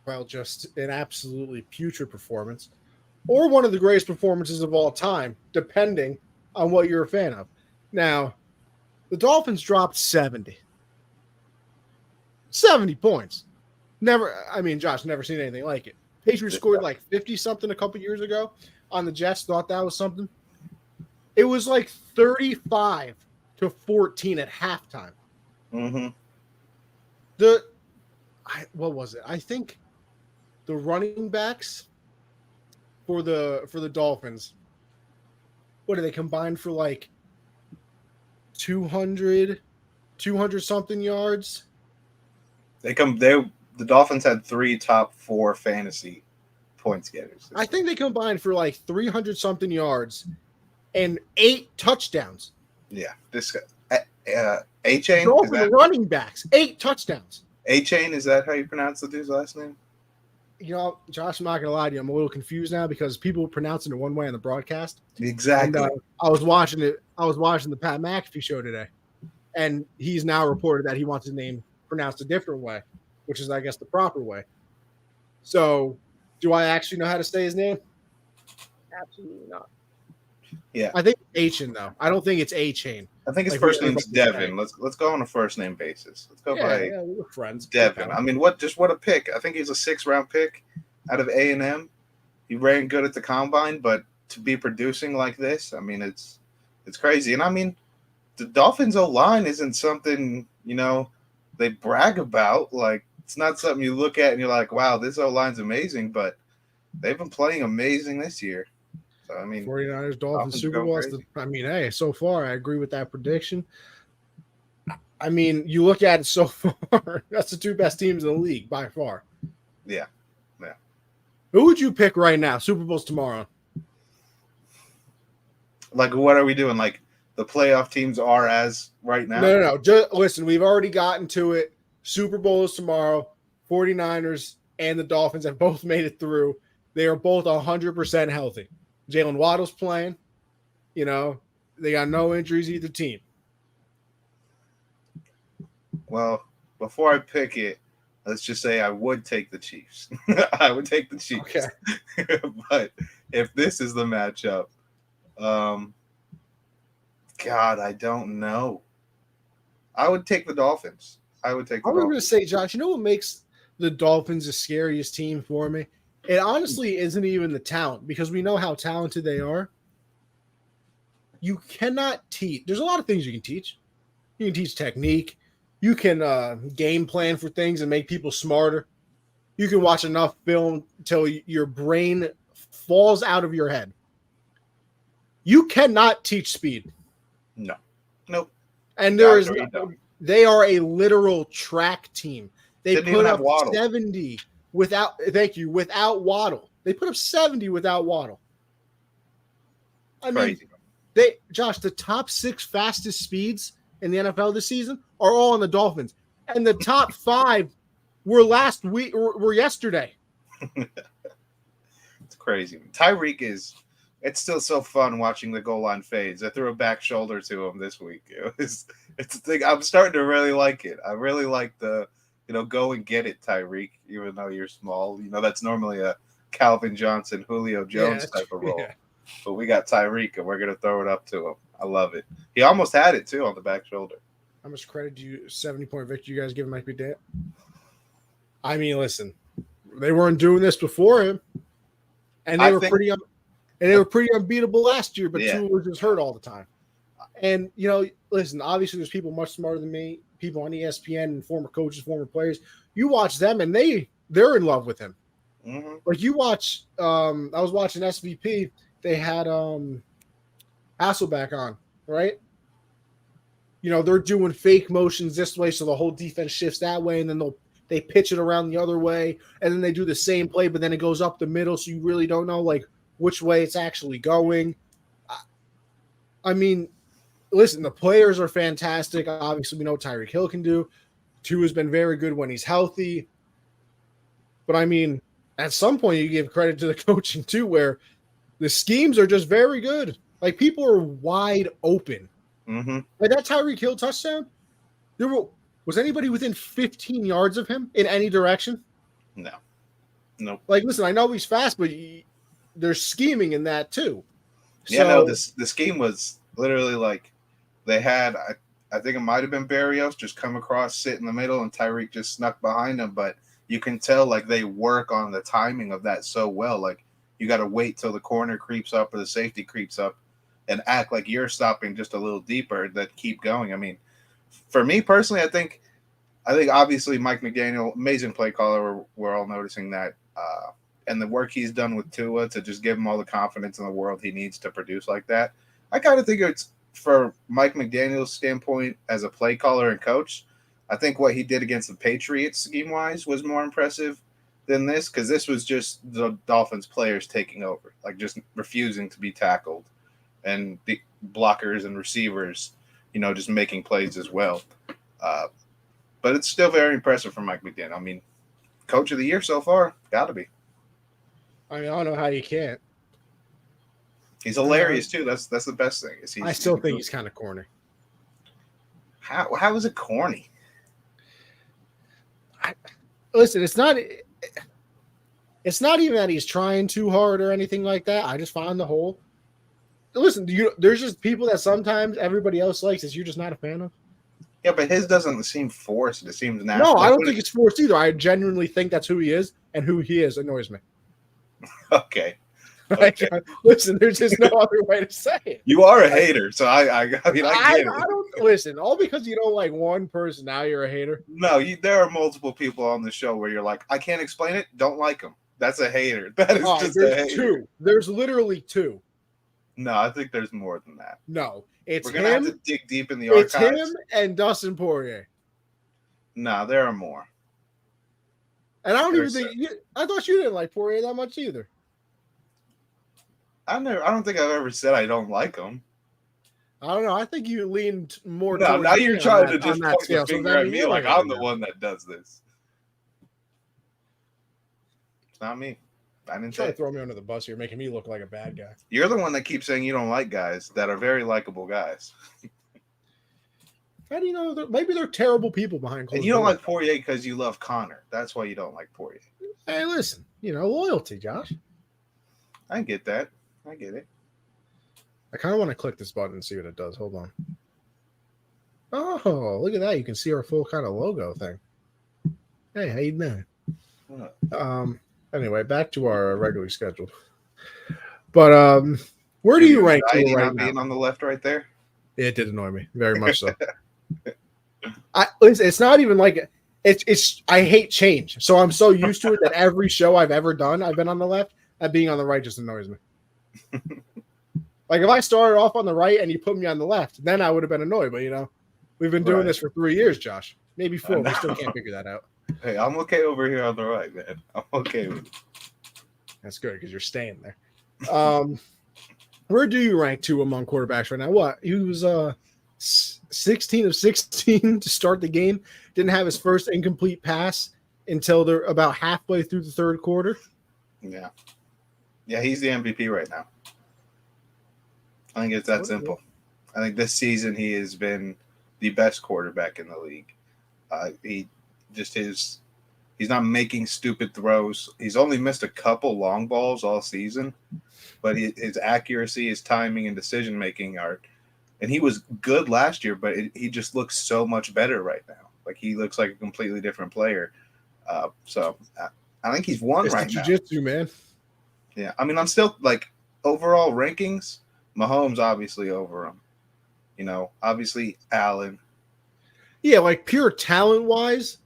well, just an absolutely putrid performance, or one of the greatest performances of all time, depending on what you're a fan of. Now, the Dolphins dropped 70 points. Josh, never seen anything like it. Patriots scored like 50-something a couple years ago on the Jets. Thought that was something. It was like 35-14 at halftime. Mm-hmm. What was it? I think the running backs for the Dolphins, what do they combine for, like 200 something yards? The Dolphins had 3 top 4 fantasy points getters. I think they combined for like 300 something yards and 8 touchdowns. Yeah, this guy, A-Chain. Dolphins running backs, 8 touchdowns. A-Chain, is that how you pronounce the dude's last name? You know, Josh, I'm not gonna lie to you. I'm a little confused now because people pronouncing it one way on the broadcast. Exactly. And, I was watching the Pat McAfee show today, and he's now reported that he wants his name pronounced a different way, which is, I guess, the proper way. So, do I actually know how to say his name? Absolutely not. Yeah, I think it's A-Chain, though. I don't think it's A-Chain. I think his first name's Devin. Let's go on a first name basis. Let's go by we're friends. Devin. I mean, what a pick. I think he's a 6th-round pick out of A&M. He ran good at the combine, but to be producing like this, I mean, it's crazy. And I mean, the Dolphins O-line isn't something, they brag about. Like, it's not something you look at and you're like, wow, this O-line's amazing, but they've been playing amazing this year. So, I mean, 49ers, Dolphins, Super Bowl. Hey, so far, I agree with that prediction. I mean, you look at it so far, that's the 2 best teams in the league by far. Yeah. Who would you pick right now? Super Bowl's tomorrow. Like, what are we doing? Like, the playoff teams are as right now? No. Just listen, we've already gotten to it. Super Bowl is tomorrow. 49ers and the Dolphins have both made it through. They are both 100% healthy. Jalen Waddle's playing. They got no injuries either team. Well, before I pick it, let's just say I would take the Chiefs. I would take the Chiefs. Okay. But if this is the matchup, God, I don't know. I would take the Dolphins. I was going to say, Josh, you know what makes the Dolphins the scariest team for me? It honestly isn't even the talent because we know how talented they are. You cannot teach. There's a lot of things you can teach. You can teach technique. You can game plan for things and make people smarter. You can watch enough film until your brain falls out of your head. You cannot teach speed. No. Nope. And they are a literal track team. They put up 70 without Waddle. They put up 70 without Waddle. I mean, Josh, the top 6 fastest speeds in the NFL this season are all on the Dolphins. And the top 5 were yesterday. It's crazy. Tyreek it's still so fun watching the goal line fades. I threw a back shoulder to him this week. It's a thing. I'm starting to really like it. I really like the, go and get it, Tyreek, even though you're small. That's normally a Calvin Johnson, Julio Jones type of role. Yeah. But we got Tyreek, and we're going to throw it up to him. I love it. He almost had it, too, on the back shoulder. How much credit do you 70-point victory you guys give Mike McDaniel? I mean, listen, they weren't doing this before him, and they were pretty unbeatable last year, but Tua was just hurt all the time. And, listen, obviously there's people much smarter than me, people on ESPN and former coaches, former players. You watch them, and they're in love with him. Mm-hmm. Like you watch I was watching SVP. They had Hasselbeck on, right? They're doing fake motions this way, so the whole defense shifts that way, and then they pitch it around the other way, and then they do the same play, but then it goes up the middle, so you really don't know which way it's actually going. I mean, listen, the players are fantastic. Obviously, we know what Tyreek Hill can do. Tua has been very good when he's healthy. But I mean, at some point, you give credit to the coaching too, where the schemes are just very good. Like people are wide open. Mm-hmm. Like that Tyreek Hill touchdown, was anybody within 15 yards of him in any direction? No. Nope. Like, listen, I know he's fast, but there's scheming in that too. Yeah, no, the scheme was literally like they had, I think it might have been Barrios just come across, sit in the middle, and Tyreek just snuck behind him. But you can tell they work on the timing of that so well. Like you got to wait till the corner creeps up or the safety creeps up and act like you're stopping just a little deeper that keep going. I mean, for me personally, I think obviously Mike McDaniel, amazing play caller. We're all noticing that. And the work he's done with Tua to just give him all the confidence in the world he needs to produce like that. I kind of think it's for Mike McDaniel's standpoint as a play caller and coach. I think what he did against the Patriots scheme-wise was more impressive than this because this was just the Dolphins players taking over, like just refusing to be tackled and the blockers and receivers, just making plays as well. But it's still very impressive for Mike McDaniel. I mean, coach of the year so far, got to be. I mean, I don't know how you can't. He's hilarious too. That's the best thing. I still think he's kind of corny. How is it corny? Listen, it's not even that he's trying too hard or anything like that. I just find the whole. Listen, there's just people that sometimes everybody else likes that you're just not a fan of. Yeah, but his doesn't seem forced. It seems natural. No, I don't think it's forced either. I genuinely think that's who he is, and who he is annoys me. Okay. Listen, there's just no other way to say it. You are a hater, so I get it. I don't listen. All because you don't like one person, now you're a hater. No, there are multiple people on the show where you're like, I can't explain it. Don't like them. That's a hater. That is just a hater. Two. There's literally 2. No, I think there's more than that. No, it's we're gonna have to dig deep in the archives. It's him and Dustin Poirier. No, there are more. And I don't even think I thought you didn't like Poirier that much either. I don't think I've ever said I don't like him. I don't know. I think you leaned more. No, now you're trying to just point the finger at me like I'm the one that does this. It's not me. I didn't try to throw me under the bus here, making me look like a bad guy. You're the one that keeps saying you don't like guys that are very likable guys. How do you know? Maybe they're terrible people behind closed doors. And you don't like Poirier because you love Connor. That's why you don't like Poirier. Hey, listen. Loyalty, Josh. I get that. I get it. I kind of want to click this button and see what it does. Hold on. Oh, look at that. You can see our full kind of logo thing. Hey, how you doing? Anyway, back to our regularly scheduled. But where do Give you you rank Tua anxiety right not now? being on the left right there? It did annoy me very much so. It's not even like it's. I hate change, so I'm so used to it that every show I've ever done, I've been on the left. That being on the right just annoys me. Like if I started off on the right and you put me on the left, then I would have been annoyed. But we've been doing this for 3 years, Josh. Maybe 4. We still can't figure that out. Hey, I'm okay over here on the right, man. I'm okay with it. That's good because you're staying there. Where do you rank Tua among quarterbacks right now? What he was 16 of 16 to start the game. Didn't have his first incomplete pass until they're about halfway through the third quarter. Yeah, he's the MVP right now. I think it's that simple. I think this season he has been the best quarterback in the league. He's not making stupid throws. He's only missed a couple long balls all season, but his accuracy, his timing, and decision making are. And he was good last year, but he just looks so much better right now. Like he looks like a completely different player. So I think he's won right now. Jiu-jitsu, man. Yeah, I mean, I'm still like overall rankings. Mahomes obviously over him. Obviously Allen. Yeah, like pure talent wise,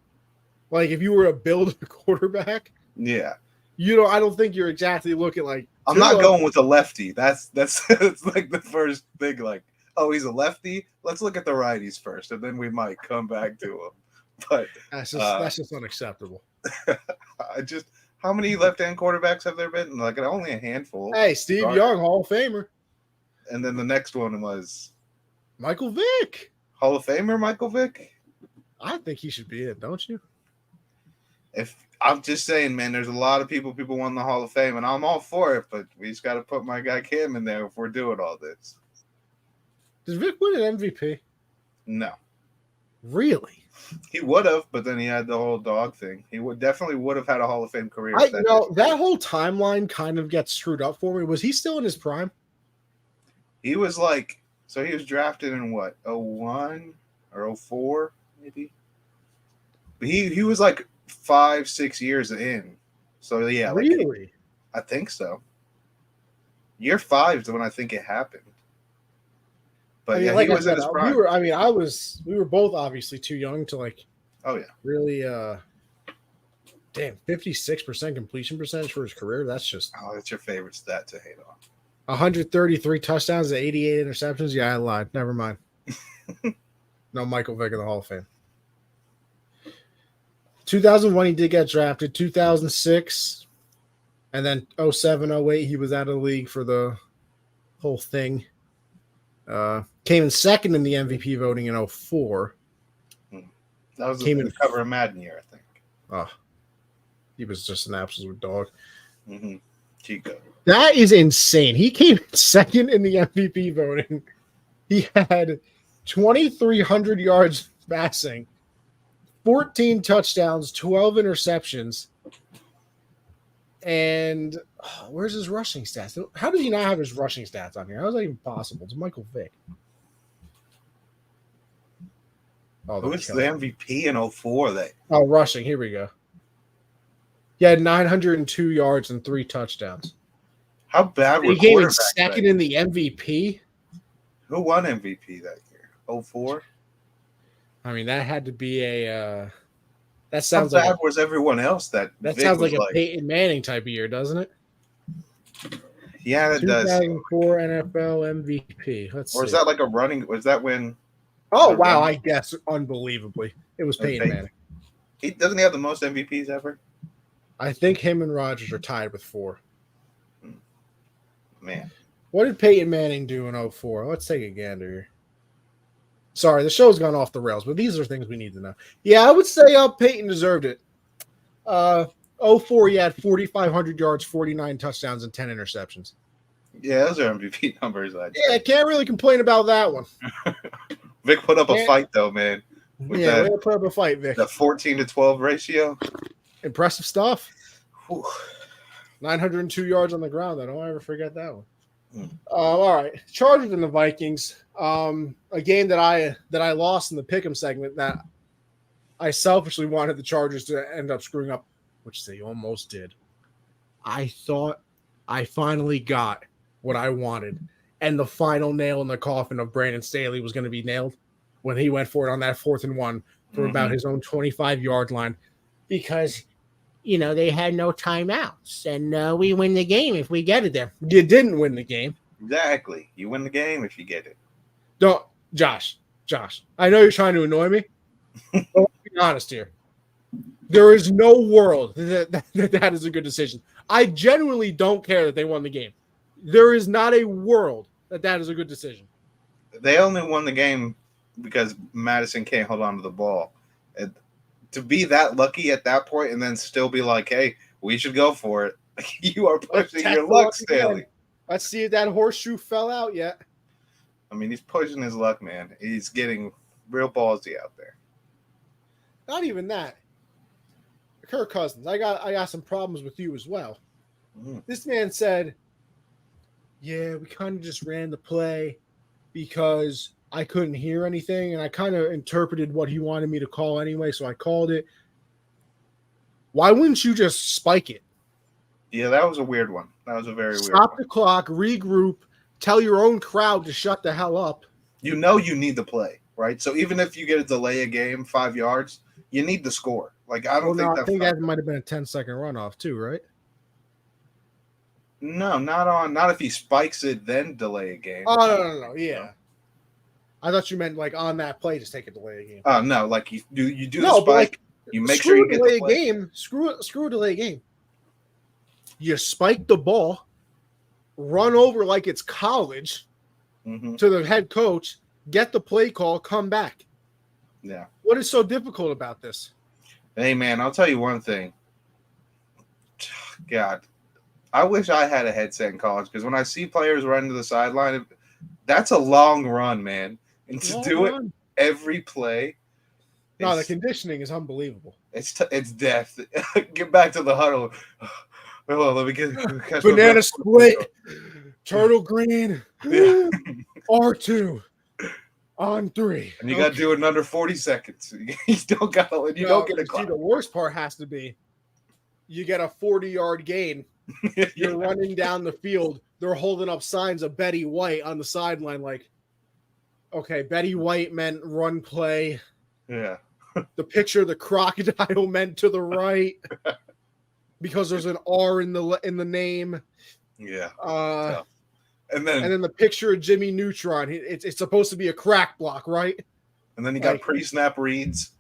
like if you were to build a quarterback, yeah, I don't think you're exactly looking like. I'm not going with a lefty. That's like the first thing. Like, oh, he's a lefty. Let's look at the righties first, and then we might come back to him. But that's just unacceptable. How many left-hand quarterbacks have there been? Like only a handful. Hey, Steve Young, Hall of Famer. And then the next one was Michael Vick. Hall of Famer Michael Vick? I think he should be it, don't you? If I'm just saying, man, there's a lot of people want the Hall of Fame, and I'm all for it, but we just got to put my guy Cam in there if we're doing all this. Does Vick win an MVP? No. Really? He would have, but then he had the whole dog thing. He definitely would have had a Hall of Fame career. That whole timeline kind of gets screwed up for me. Was he still in his prime? He was he was drafted in what, 01 or 04, maybe? But he was 5-6 years in. So yeah. Really? I think so. Year 5 is when I think it happened. But he was in his prime. We were both obviously too young to Oh yeah. Really 56% completion percentage for his career. That's just that's your favorite stat to hate on. 133 touchdowns and 88 interceptions. Yeah, I lied. Never mind. No Michael Vick in the Hall of Fame. 2001 he did get drafted. 2006 and then 07, 08 he was out of the league for the whole thing. Came in second in the MVP voting in 04. That was the cover of Madden year, I think. Oh, he was just an absolute dog. Mm-hmm. Chico. That is insane. He came second in the MVP voting. He had 2,300 yards passing, 14 touchdowns, 12 interceptions. And where's his rushing stats? How did he not have his rushing stats on here? How is that even possible? It's Michael Vick. Who was the MVP in 04? Rushing. Here we go. He had 902 yards and 3 touchdowns. How bad were he came in second in the MVP? Who won MVP that year? 04? I mean, that had to be a that sounds How bad was everyone else that Vic sounds like a Peyton Manning type of year, doesn't it? Yeah, it does. 2004 NFL MVP. Let's see. Or is that like a running? Was that when? Oh wow! I guess unbelievably, it was Peyton Manning. He doesn't he have the most MVPs ever? I think him and Rodgers are tied with 4. Man, what did Peyton Manning do in 04? Let's take a gander here. Sorry, the show's gone off the rails, but these are things we need to know. Yeah, I would say Peyton deserved it. 04, he had 4,500 yards, 49 touchdowns, and 10 interceptions. Yeah, those are MVP numbers. I can't really complain about that one. Vic put up a fight, though, man. Way to put up a fight, Vic. The 14-12 ratio. Impressive stuff. Whew. 902 yards on the ground. I don't ever forget that one. All right, Chargers and the Vikings. A game that I lost in the pick'em segment that I selfishly wanted the Chargers to end up screwing up, which they almost did. I thought I finally got what I wanted. And the final nail in the coffin of Brandon Staley was going to be nailed when he went for it on that 4th and 1 for about his own 25-yard line because, they had no timeouts. And we win the game if we get it there. You didn't win the game. Exactly. You win the game if you get it. Don't, Josh, I know you're trying to annoy me. But let's be honest here. There is no world that is a good decision. I genuinely don't care that they won the game. There is not a world that is a good decision. They only won the game because Madison can't hold on to the ball. And to be that lucky at that point and then still be like, hey, we should go for it. You are pushing your luck, Staley. Let's see if that horseshoe fell out yet. I mean, he's pushing his luck, man. He's getting real ballsy out there. Not even that. Kirk Cousins, I got some problems with you as well. This man said, yeah, we kind of just ran the play because I couldn't hear anything, and I kind of interpreted what he wanted me to call anyway, so I called it. Why wouldn't you just spike it? Yeah, that was a weird one. That was a very weird one. Stop the clock, regroup, tell your own crowd to shut the hell up. You know you need the play, right? So even if you get a delay a game 5 yards, you need the score. Like, I think that might have been a 10-second runoff too, right? No, not if he spikes it, then delay a game. Oh, no. Yeah. I thought you meant like on that play, just take a delay a game. Oh, no. Like you do the spike, like, you make sure you get the play. Game. Screw a delay game. You spike the ball, run over like it's college to the head coach, get the play call, come back. Yeah. What is so difficult about this? Hey, man, I'll tell you one thing. God, I wish I had a headset in college because when I see players run to the sideline, that's a long run, man. And to do it every play. No, the conditioning is unbelievable. It's death. Get back to the huddle. Hold on, let me get banana split, turtle green, R2 on 3. And you got to do it in under 40 seconds. You don't get a clock. See, the worst part has to be you get a 40-yard gain. You're running down the field. They're holding up signs of Betty White on the sideline like, okay, Betty White meant run play. Yeah. The picture of the crocodile meant to the right because there's an R in the name. Yeah. And then the picture of Jimmy Neutron. It's supposed to be a crack block, right? And then you got pre-snap reads.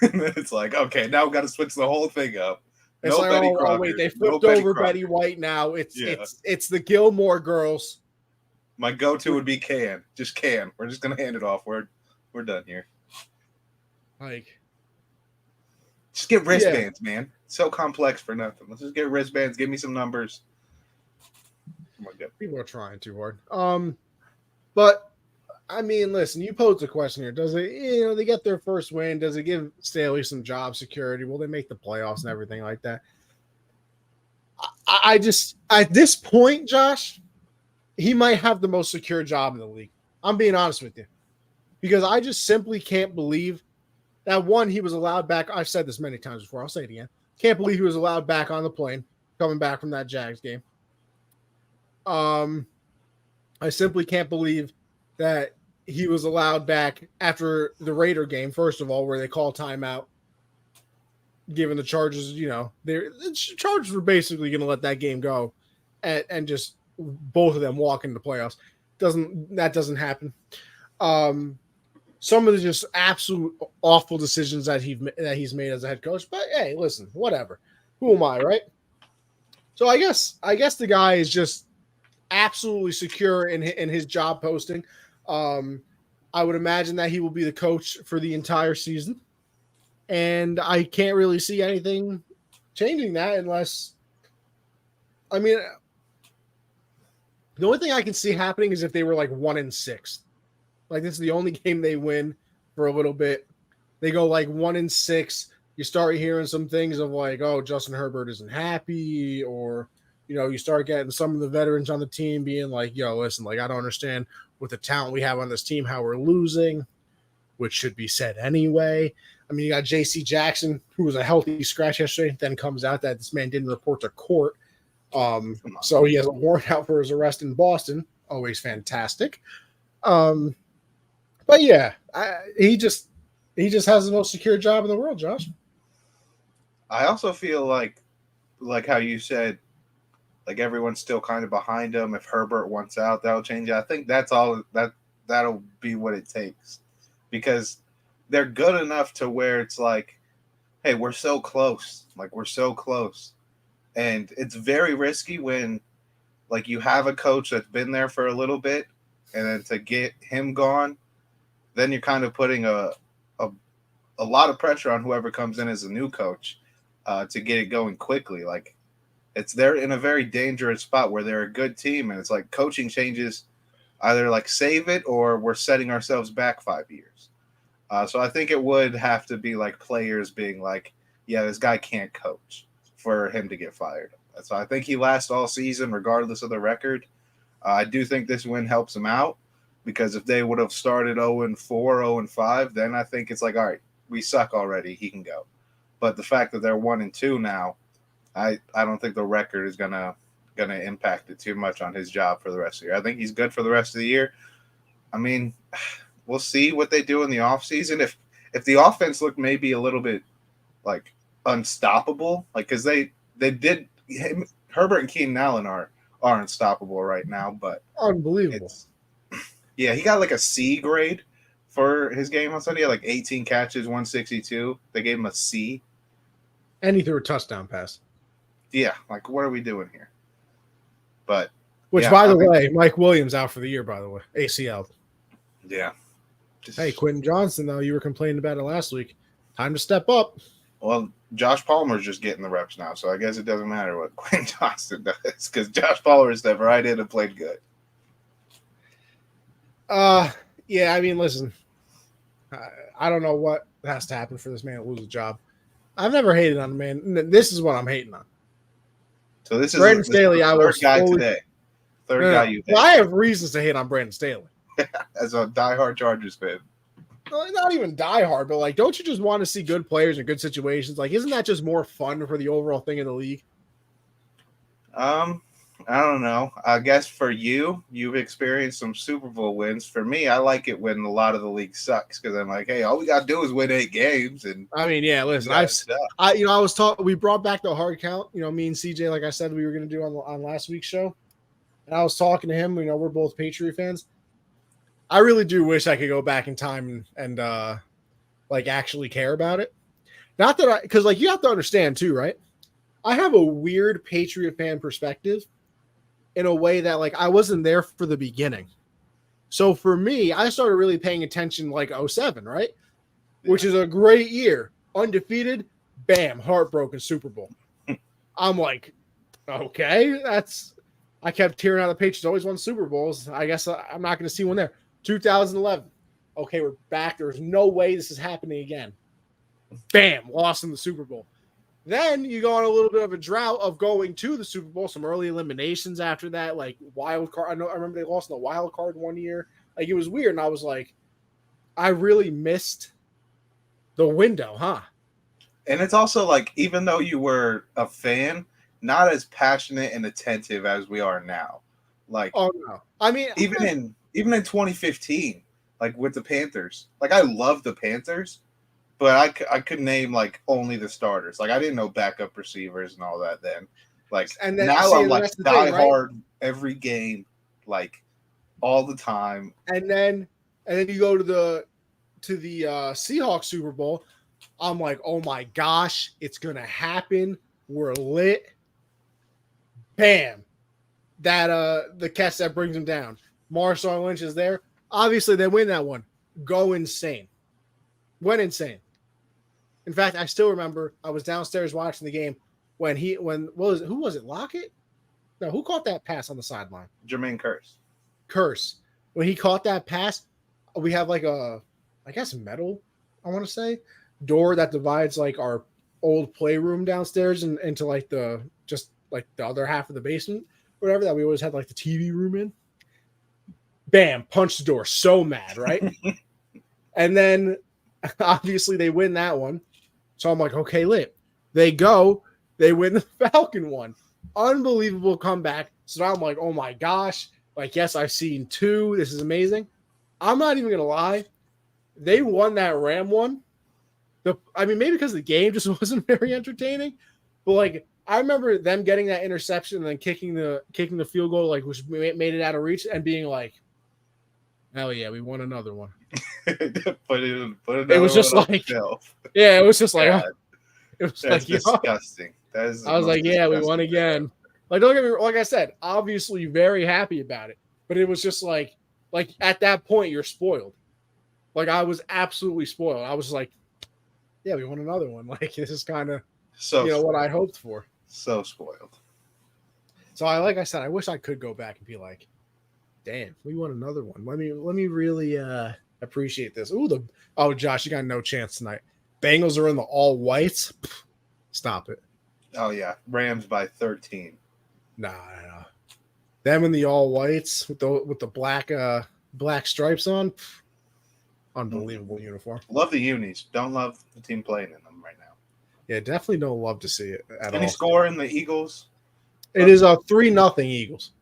And then it's like, okay, now we've got to switch the whole thing up. It's like, oh wait, they flipped over Betty White now. It's the Gilmore Girls. My go-to would be Can. Just Can. We're just gonna hand it off. We're done here. Like, just get wristbands, man. It's so complex for nothing. Let's just get wristbands. Give me some numbers. Oh my God. People are trying too hard. But I mean, listen, you posed a question here. Does it, they get their first win? Does it give Staley some job security? Will they make the playoffs and everything like that? I just, at this point, Josh, he might have the most secure job in the league. I'm being honest with you. Because I just simply can't believe that, one, he was allowed back. I've said this many times before. I'll say it again. Can't believe he was allowed back on the plane coming back from that Jags game. I simply can't believe that he was allowed back after the Raider game, first of all, where they call timeout, given the Chargers, the Chargers were basically going to let that game go and just both of them walk into the playoffs. That doesn't happen. Some of the just absolute awful decisions that he's made as a head coach, but hey, listen, whatever. Who am I, right? So I guess the guy is just absolutely secure in his job posting. I would imagine that he will be the coach for the entire season, and I can't really see anything changing that unless, I mean, the only thing I can see happening is if they were like 1-6. Like, this is the only game they win for a little bit. They go like 1-6. You start hearing some things of like, oh, Justin Herbert isn't happy, or, you start getting some of the veterans on the team being like, yo, listen, like, I don't understand with the talent we have on this team how we're losing, which should be said anyway. I mean, you got J.C. Jackson, who was a healthy scratch yesterday, then comes out that this man didn't report to court. So he has a warrant out for his arrest in Boston. Always fantastic. But yeah, he just has the most secure job in the world, Josh. I also feel like how you said, like everyone's still kind of behind him. If Herbert wants out, that'll change it. I think that's all that'll be what it takes, because they're good enough to where it's like, hey, we're so close. Like, we're so close. And it's very risky when, like, you have a coach that's been there for a little bit, and then to get him gone, then you're kind of putting a lot of pressure on whoever comes in as a new coach to get it going quickly. Like, they're in a very dangerous spot where they're a good team, and it's like coaching changes either like save it or we're setting ourselves back 5 years. So I think it would have to be like players being like, yeah, this guy can't coach for him to get fired. So I think he lasts all season regardless of the record. I do think this win helps him out, because if they would have started 0-4, 0-5, then I think it's like, all right, we suck already. He can go. But the fact that they're 1-2 now, I don't think the record is gonna impact it too much on his job for the rest of the year. I think he's good for the rest of the year. I mean, we'll see what they do in the offseason. If the offense looked maybe a little bit like unstoppable, like, because they did, Herbert and Keenan Allen are unstoppable right now, but Unbelievable. Yeah, he got like a C grade for his game on Sunday. He had like 18 catches, 162. They gave him a C. And he threw a touchdown pass. Yeah, like, what are we doing here? But Which, yeah, by the way, Mike Williams out for the year, by the way. ACL. Yeah. Hey, Quentin Johnson, though, you were complaining about it last week. Time to step up. Well, Josh Palmer's just getting the reps now, so I guess it doesn't matter what Quentin Johnson does, because Josh Palmer stepped right in and played good. Yeah, I mean, listen, I don't know what has to happen for this man to lose a job. I've never hated on the man. This is what I'm hating on. So this is Brandon Staley. I was guy today. Third guy you hate. Well, I have reasons to hate on Brandon Staley. As a diehard Chargers fan. Not even diehard, but like, don't you just want to see good players in good situations? Like, isn't that just more fun for the overall thing in the league? I don't know. I guess for you've experienced some Super Bowl wins. For me, I like it when a lot of the league sucks, because I'm like, hey, all we gotta do is win 8 games. And I mean, yeah, listen, I was taught, we brought back the hard count. Me and CJ, like I said, we were gonna do on last week's show, and I was talking to him. We're both Patriot fans. I really do wish I could go back in time and like actually care about it. Not that because like you have to understand too, right? I have a weird Patriot fan perspective in a way that like I wasn't there for the beginning. So for me, I started really paying attention like 2007, right? Yeah. Which is a great year. Undefeated, bam, heartbroken Super Bowl. I'm like, okay, I kept hearing how the Patriots always won Super Bowls. I guess I'm not going to see one there. 2011. Okay, we're back. There's no way this is happening again. Bam, lost in the Super Bowl. Then you go on a little bit of a drought of going to the Super Bowl, some early eliminations after that, like wild card. I remember they lost in the wild card one year. Like, it was weird. And I was like, I really missed the window, huh? And it's also like, even though you were a fan, not as passionate and attentive as we are now. Like, oh no. I mean, even in 2015, like with the Panthers, like I love the Panthers, but I could name like only the starters. Like, I didn't know backup receivers and all that then. Like, and then, now I'm like diehard every game, like all the time. And then you go to the Seahawks Super Bowl. I'm like, oh my gosh, it's gonna happen. We're lit. Bam. That the catch that brings them down. Marshawn Lynch is there. Obviously, they win that one. Go insane. Went insane. In fact, I still remember I was downstairs watching the game who was it? Lockett? No, who caught that pass on the sideline? Jermaine Curse. When he caught that pass, we have like a, I guess, metal, I want to say, door that divides like our old playroom downstairs and into like the other half of the basement, whatever, that we always had like the TV room in. Bam, punch the door. So mad, right? And then obviously they win that one. So I'm like, okay, lit. They win the Falcon one. unbelievable comeback. So now I'm like, oh my gosh. Like, yes, I've seen 2. This is amazing. I'm not even going to lie. They won that Ram one. Maybe because the game just wasn't very entertaining. But, like, I remember them getting that interception and then kicking the field goal, like, which made it out of reach, and being like, hell yeah, we won another one. It was just like, yeah, it was just like, oh, it was that's like disgusting. That is I was like, yeah, we won again. Like, don't get me wrong, like I said, obviously very happy about it. But it was just like at that point, you're spoiled. Like, I was absolutely spoiled. I was like, yeah, we won another one. Like, this is kind of what I hoped for. So spoiled. So like I said, I wish I could go back and be like, damn, we won another one. Let me really appreciate this. Josh, you got no chance tonight. Bengals are in the all whites. Stop it. Oh yeah, Rams by 13. Nah. Them in the all whites with the black stripes on. Unbelievable uniform. Love the unis. Don't love the team playing in them right now. Yeah, definitely don't love to see it at all. Any score in the Eagles? It is a 3-0 Eagles.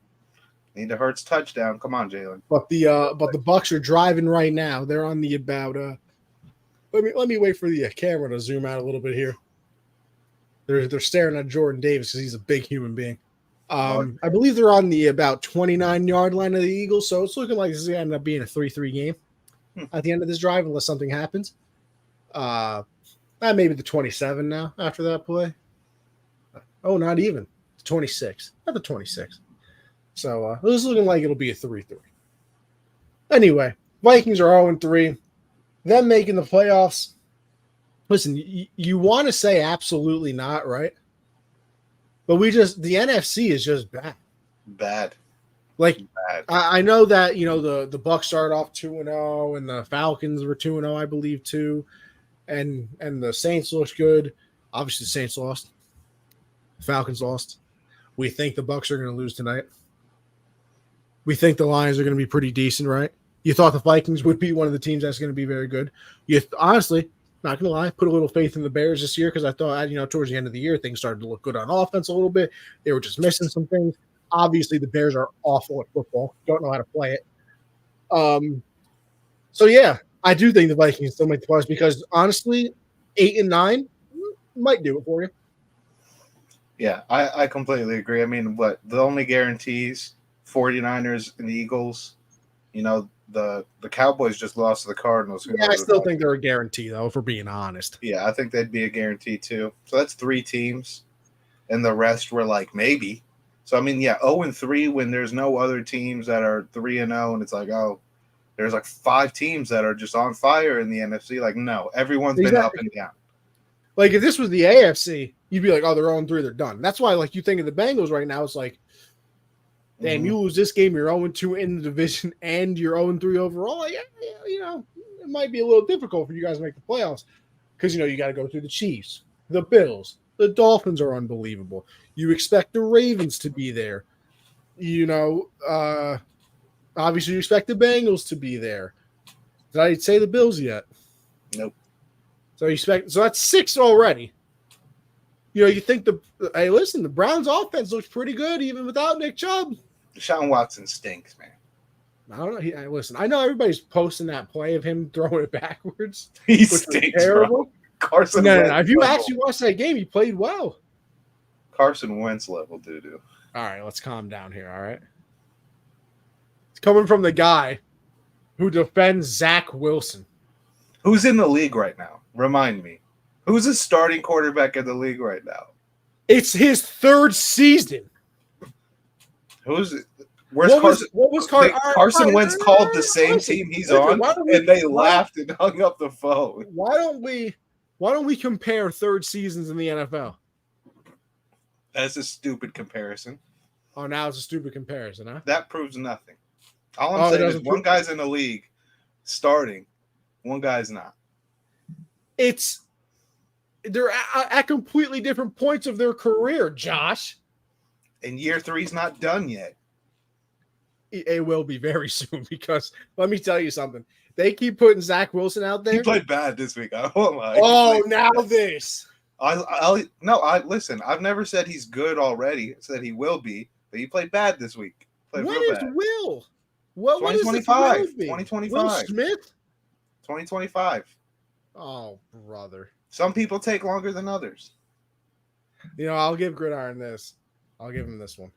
Need a Hurts touchdown. Come on, Jalen. But the Bucks are driving right now. They're on the about. Let me wait for the camera to zoom out a little bit here. They're staring at Jordan Davis because he's a big human being. I believe they're on the about 29-yard line of the Eagles, so it's looking like this is going to end up being a 3-3 game at the end of this drive, unless something happens. Maybe the 27 now after that play. Oh, not even. 26. Not the 26. So this is looking like it'll be a 3-3. Anyway, Vikings are 0-3. Them making the playoffs. Listen, you want to say absolutely not, right? But the NFC is just bad. Bad. Like, bad. I know that, the Bucs started off 2-0 and the Falcons were 2-0, I believe, too. And the Saints looked good. Obviously, the Saints lost. The Falcons lost. We think the Bucs are going to lose tonight. We think the Lions are going to be pretty decent, right? You thought the Vikings would be one of the teams that's going to be very good. Honestly, not going to lie, put a little faith in the Bears this year because I thought, towards the end of the year, things started to look good on offense a little bit. They were just missing some things. Obviously, the Bears are awful at football. Don't know how to play it. So, yeah, I do think the Vikings still make the playoffs because, honestly, 8-9 might do it for you. Yeah, I completely agree. I mean, the only guarantees, 49ers and the Eagles, the Cowboys just lost to the Cardinals. Yeah, I still think they're a guarantee, though, if we're being honest. Yeah, I think they'd be a guarantee, too. So that's 3 teams, and the rest were like, maybe. So, I mean, yeah, 0-3 when there's no other teams that are 3-0, and it's like, oh, there's like 5 teams that are just on fire in the NFC. Like, no, everyone's been up and down. Like, if this was the AFC, you'd be like, oh, they're 0-3, they're done. That's why, like, you think of the Bengals right now, it's like, damn, you lose this game, you're 0-2 in the division, and you're 0-3 overall. Yeah, it might be a little difficult for you guys to make the playoffs because, you got to go through the Chiefs, the Bills, the Dolphins are unbelievable. You expect the Ravens to be there. Obviously, you expect the Bengals to be there. Did I say the Bills yet? Nope. So that's 6 already. You think the Browns offense looks pretty good even without Nick Chubb. Deshaun Watson stinks, man. I don't know. Listen, I know everybody's posting that play of him throwing it backwards. He stinks, terrible. Bro. Carson Wentz. No. If you actually watched that game, he played well. Carson Wentz level doo-doo. All right, let's calm down here, all right? It's coming from the guy who defends Zach Wilson. Who's in the league right now? Remind me. Who's the starting quarterback in the league right now? It's his 3rd season. Where's Carson Wentz called the same team he's on, and they laughed and hung up the phone. Why don't we compare 3rd seasons in the NFL? That's a stupid comparison. Oh, now it's a stupid comparison, huh? That proves nothing. All I'm saying is one guy's in the league starting, one guy's not. They're at completely different points of their career, Josh. And year 3's not done yet. It will be very soon because let me tell you something. They keep putting Zach Wilson out there. He played bad this week. I won't lie. Oh, now this. Listen. I've never said he's good already. I said he will be, but he played bad this week. Played When real is bad. Will? What is this 2025. Will be? 2025. Will Smith? 2025. Oh, brother. Some people take longer than others. I'll give Gridiron this. I'll give him this one.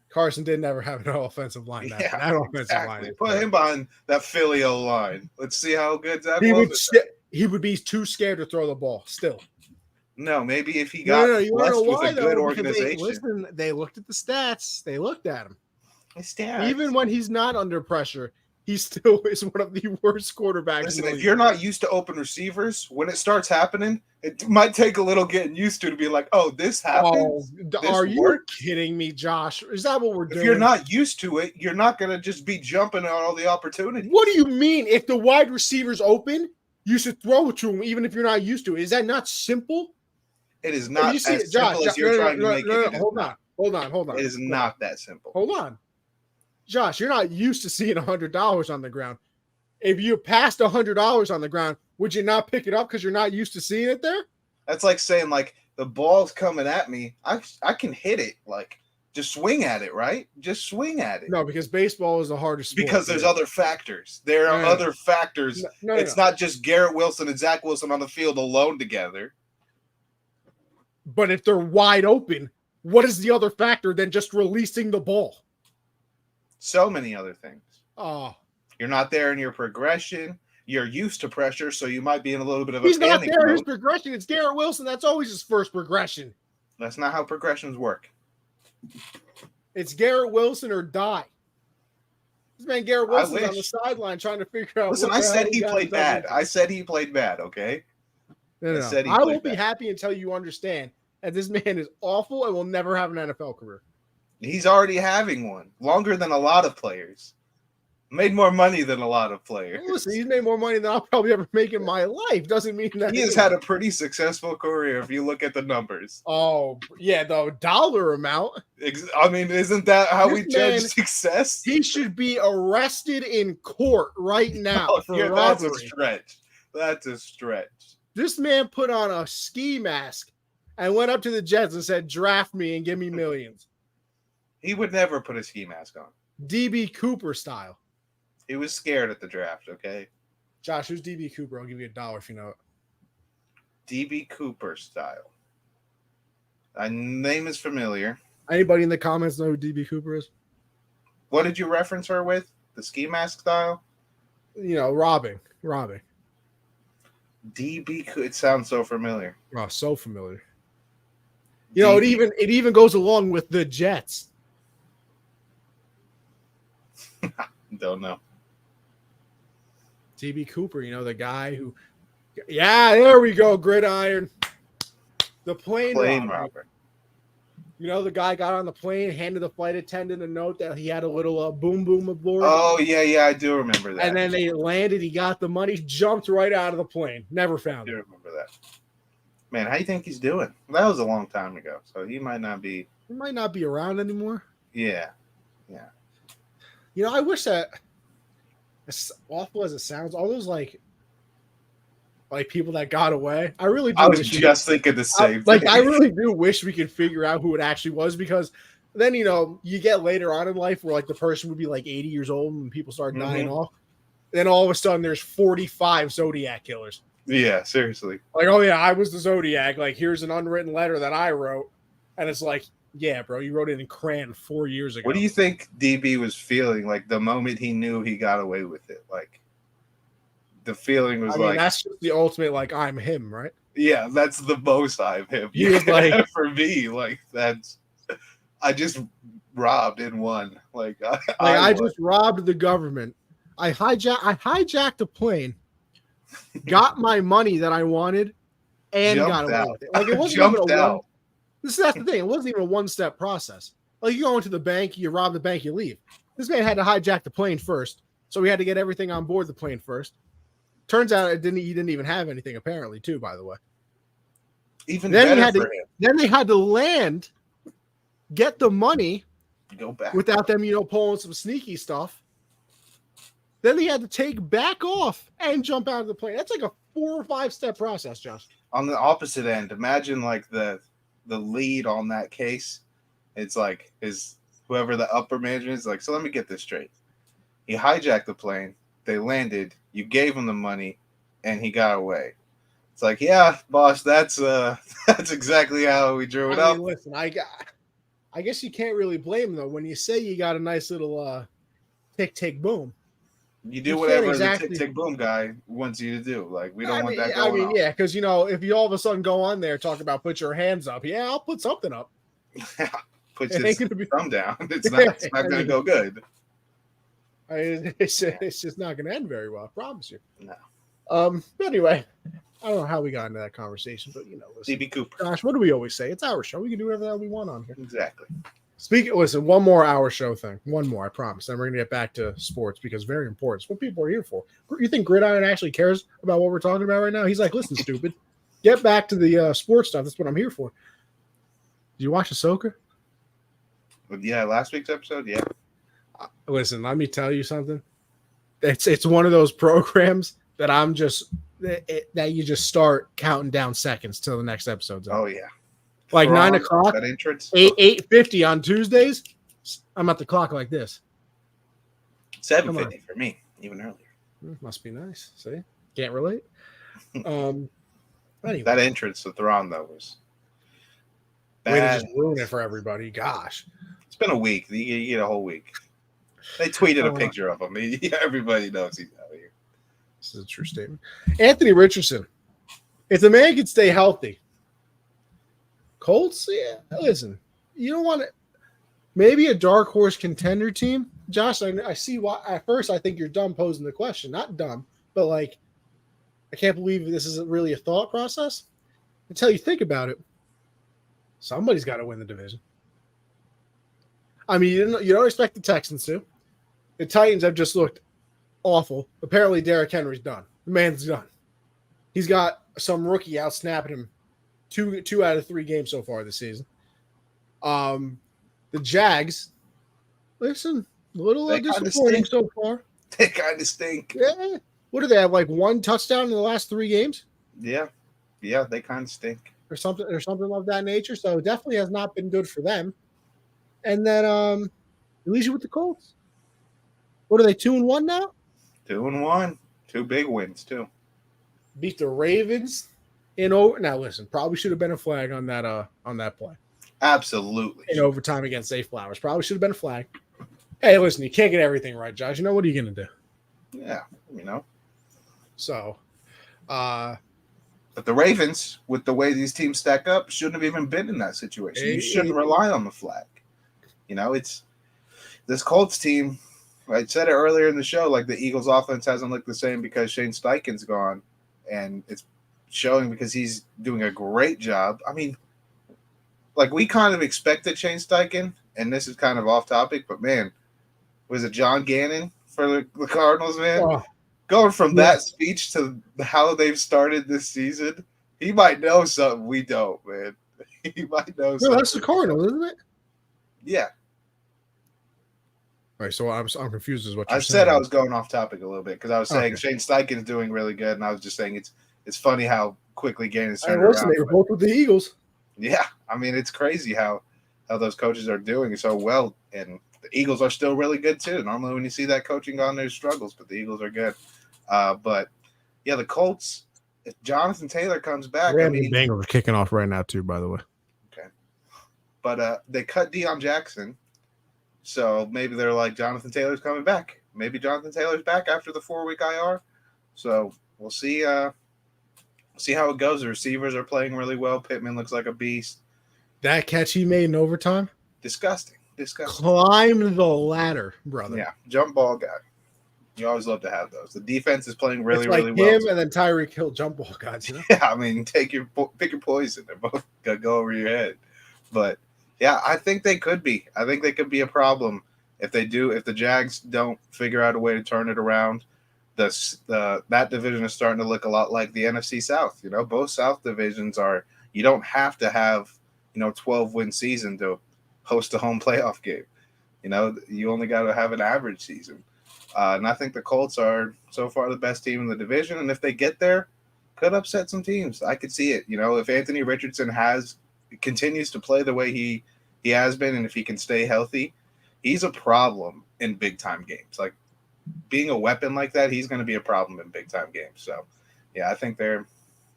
Carson did never have an offensive line. Yeah, that offensive exactly. line. Put him behind that Philly line. Let's see how good Zach He Wilson would. He would be too scared to throw the ball. Still. No, maybe if he got You want to know blessed why with a good though? organization. They looked at the stats. They looked at him. Stats. Even when he's not under pressure, he still is one of the worst quarterbacks. Listen, if you're not used to open receivers, when it starts happening, it might take a little getting used to be like, oh, this happens. Are you kidding me, Josh? Is that what we're doing? If you're not used to it, you're not going to just be jumping at all the opportunities. What do you mean? If the wide receiver's open, you should throw it to him, even if you're not used to it. Is that not simple? It is not as simple as you're trying to make it. Hold on. It is not that simple. Hold on. Josh, you're not used to seeing $100 on the ground. If you passed $100 on the ground, would you not pick it up because you're not used to seeing it there? That's like saying, like, the ball's coming at me. I can hit it. Like, just swing at it, right? Just swing at it. No, because baseball is the hardest sport. Because there's other factors. There are other factors. It's not just Garrett Wilson and Zach Wilson on the field alone together. But if they're wide open, what is the other factor than just releasing the ball? So many other things. Oh. You're not there in your progression. You're used to pressure, so you might be in a little bit of a He's not there in his mode. progression. It's Garrett Wilson. That's always his first progression. That's not how progressions work. It's Garrett Wilson or die. This man Garrett Wilson's on the sideline trying to figure out. Listen, I said he played bad. I said he played bad, okay? No. I won't be happy until you understand that this man is awful and will never have an NFL career. He's already having one. Longer than a lot of players. Made more money than a lot of players. Listen, he's made more money than I'll probably ever make in my life. Doesn't mean that he has had a pretty successful career if you look at the numbers. Oh, yeah, the dollar amount. I mean, isn't that how we judge success? He should be arrested in court right now for robbery. That's a stretch. That's a stretch. This man put on a ski mask and went up to the Jets and said, draft me and give me millions. He would never put a ski mask on. DB Cooper style. He was scared at the draft, okay? Josh, who's DB Cooper? I'll give you $1 if you know it. DB Cooper style. Name is familiar. Anybody in the comments know who DB Cooper is? What did you reference her with? The ski mask style? Robbing. DB, it sounds so familiar. Oh, so familiar. It even goes along with the Jets. Don't know. DB Cooper, the guy who, there we go, gridiron. The plane robber. The guy got on the plane, handed the flight attendant a note that he had a little boom aboard. Oh, yeah, I do remember that. And then they landed, he got the money, jumped right out of the plane. Never found it. I do remember that. Man, how do you think he's doing? That was a long time ago, so he might not be. He might not be around anymore. Yeah. I wish that, as awful as it sounds, all those like people that got away. I really do. I was just thinking the same thing. I really do wish we could figure out who it actually was, because then you get later on in life where the person would be 80 years old and people start dying off. Then all of a sudden there's 45 Zodiac killers. Yeah, seriously. Oh yeah, I was the Zodiac. Here's an unwritten letter that I wrote, and it's yeah, bro, you wrote it in crayon 4 years ago. What do you think DB was feeling the moment he knew he got away with it? The feeling was that's just the ultimate I'm him, right? Yeah, that's the most I'm him. He was for me, that's I just robbed and won. I just robbed the government. I hijacked a plane, got my money that I wanted, and got away with it. It wasn't even a that's the thing. It wasn't even a one-step process. You go into the bank, you rob the bank, you leave. This man had to hijack the plane first, so we had to get everything on board the plane first. Turns out he didn't even have anything, apparently, too, by the way. Even then better for him. Then they had to land, get the money, go back without them, pulling some sneaky stuff. Then they had to take back off and jump out of the plane. That's a 4 or 5 step process, Josh. on the opposite end, imagine like the lead on that case. It's like whoever the upper management is like. So let me get this straight. He hijacked the plane. They landed. You gave him the money, and he got away. It's like, yeah, boss, that's that's exactly how we drew it up. Listen, I guess you can't really blame him though. When you say you got a nice little tick tick boom, You do whatever the tick tick boom guy wants you to do. Like we don't want that going on. Yeah, because if you all of a sudden go on there talk about put your hands up, yeah, I'll put something up. Put his thumb down. It's not going to go good. It's just not going to end very well. I promise you. No. But anyway, I don't know how we got into that conversation, but listen, DB Cooper. Gosh, what do we always say? It's our show. We can do whatever the hell we want on here. Exactly. Listen, one more hour show thing. One more, I promise. Then we're going to get back to sports because very important. It's what people are here for. You think Gridiron actually cares about what we're talking about right now? He's like, listen, stupid. Get back to the sports stuff. That's what I'm here for. Did you watch Ahsoka? Yeah, last week's episode, yeah. Listen, let me tell you something. It's one of those programs that that you just start counting down seconds till the next episode's up. Oh yeah, like 9 o'clock, that entrance, 8:50 on Tuesdays. I'm at the clock like this. 7:50 for me, even earlier. Must be nice. See, can't relate. Anyway. That entrance to Thrawn though was bad. Way to just ruin it for everybody. Gosh, it's been a week. You get a whole week. They tweeted a picture of him. Everybody knows he's out here. This is a true statement. Anthony Richardson. If the man could stay healthy, Colts, yeah, listen, you don't want to maybe a dark horse contender team. Josh, I see why at first I think you're dumb posing the question. Not dumb, but like I can't believe this isn't really a thought process. Until you think about it, somebody's got to win the division. I mean, you don't expect the Texans to. The Titans have just looked awful. Apparently, Derrick Henry's done. The man's done. He's got some rookie out snapping him two out of 3 games so far this season. The Jags, listen, a little disappointing so far. They kind of stink. Yeah. What do they have? Like 1 touchdown in the last 3 games? Yeah, they kind of stink. Or something of that nature. So it definitely has not been good for them. And then it leaves you with the Colts. What are they, 2-1 now? 2-1. 2 big wins, too. Beat the Ravens in over. Now listen, probably should have been a flag on that play. Absolutely. In overtime against Zay Flowers. Probably should have been a flag. Hey, listen, you can't get everything right, Josh. What are you gonna do? Yeah, So but the Ravens, with the way these teams stack up, shouldn't have even been in that situation. You shouldn't rely on the flag. It's this Colts team. I said it earlier in the show, like the Eagles offense hasn't looked the same because Shane Steichen's gone, and it's showing because he's doing a great job. I mean, like we kind of expected Shane Steichen, and this is kind of off topic, but man, was it John Gannon for the Cardinals, man? Oh, going from that speech to how they've started this season, he might know something we don't, man. He might know something. No, that's the Cardinals, isn't it? Yeah. All right, so I'm confused as what you're saying. I said I was going off topic a little bit because I was saying Shane Steichen's doing really good, and I was just saying it's funny how quickly Gannon's turned around. They were both with the Eagles. Yeah, I mean it's crazy how those coaches are doing so well, and the Eagles are still really good too. Normally when you see that coaching on, there's struggles, but the Eagles are good. But yeah, the Colts. If Jonathan Taylor comes back, Bengals are kicking off right now too, by the way. Okay, but they cut Deion Jackson. So maybe they're like, Jonathan Taylor's coming back. Maybe Jonathan Taylor's back after the 4-week IR. So we'll see. See how it goes. The receivers are playing really well. Pittman looks like a beast. That catch he made in overtime, disgusting. Climb the ladder, brother. Yeah, jump ball guy. You always love to have those. The defense is playing really, it's like really well. Him and then Tyreek Hill jump ball guys. Yeah, I mean, pick your poison. They're both gonna go over your head, but. Yeah, I think they could be. I think they could be a problem if they do. If the Jags don't figure out a way to turn it around, that division is starting to look a lot like the NFC South. Both South divisions are. You don't have to have 12-win season to host a home playoff game. You only got to have an average season. And I think the Colts are so far the best team in the division. And if they get there, could upset some teams. I could see it. If Anthony Richardson continues to play the way he has been, and if he can stay healthy, he's a problem in big time games. Like being a weapon like that, he's going to be a problem in big time games. So, yeah, I think they're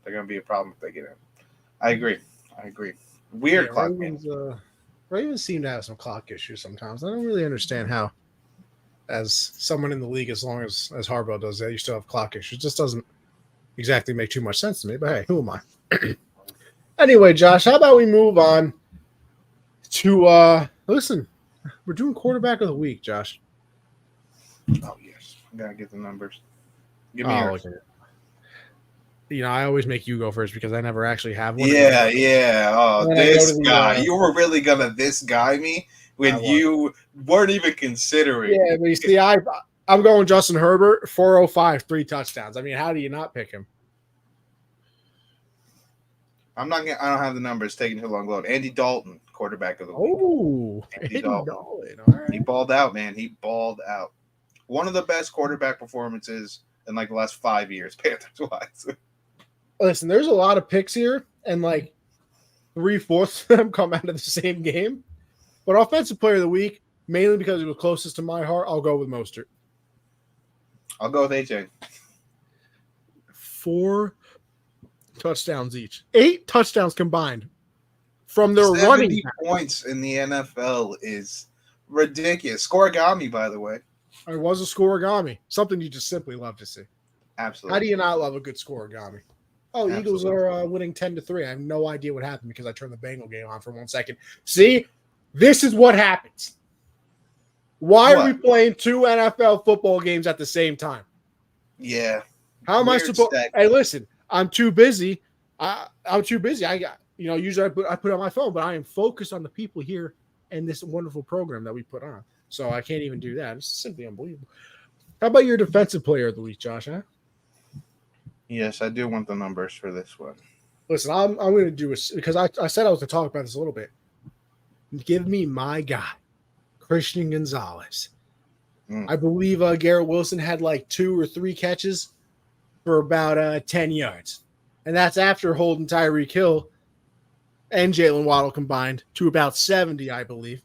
going to be a problem if they get in. I agree. Weird clock Ravens, Ravens seem to have some clock issues sometimes. I don't really understand how, as someone in the league, as long as Harbaugh does that, you still have clock issues. It just doesn't exactly make too much sense to me. But hey, who am I? Anyway, Josh, how about we move on to listen? We're doing quarterback of the week, Josh. Oh yes, I gotta get the numbers. Give me yours. Okay. I always make you go first because I never actually have one. Yeah. Oh, this guy. You were really gonna this guy me when you weren't even considering. Yeah, but you see, I'm going Justin Herbert, 405, 3 touchdowns. I mean, how do you not pick him? I don't have the numbers. Taking too long to load. Andy Dalton, quarterback of the week. Oh, Andy Dalton. All right. He balled out, man. He balled out. One of the best quarterback performances in like the last 5 years, Panthers wise. Listen, there's a lot of picks here, and like 3/4 of them come out of the same game. But offensive player of the week, mainly because it was closest to my heart, I'll go with Mostert. I'll go with AJ. 4 touchdowns each. 8 touchdowns combined from their running. 70 points in the NFL is ridiculous. Scorigami, by the way. It was a scorigami. Something you just simply love to see. Absolutely. How do you not love a good scorigami? Oh, absolutely. Eagles are winning 10-3. I have no idea what happened because I turned the Bengal game on for 1 second. See, this is what happens. Why are we playing 2 NFL football games at the same time? Yeah. How am I supposed? Hey, listen, I'm too busy. I'm too busy. Usually I put on my phone, but I am focused on the people here and this wonderful program that we put on. So I can't even do that. It's simply unbelievable. How about your defensive player of the week, Josh? Huh? Yes, I do want the numbers for this one. Listen, I'm going to do it because I said I was going to talk about this a little bit. Give me my guy, Christian Gonzalez. I believe Garrett Wilson had like 2 or 3 catches for about 10 yards. And that's after holding Tyreek Hill and Jalen Waddle combined to about 70, I believe,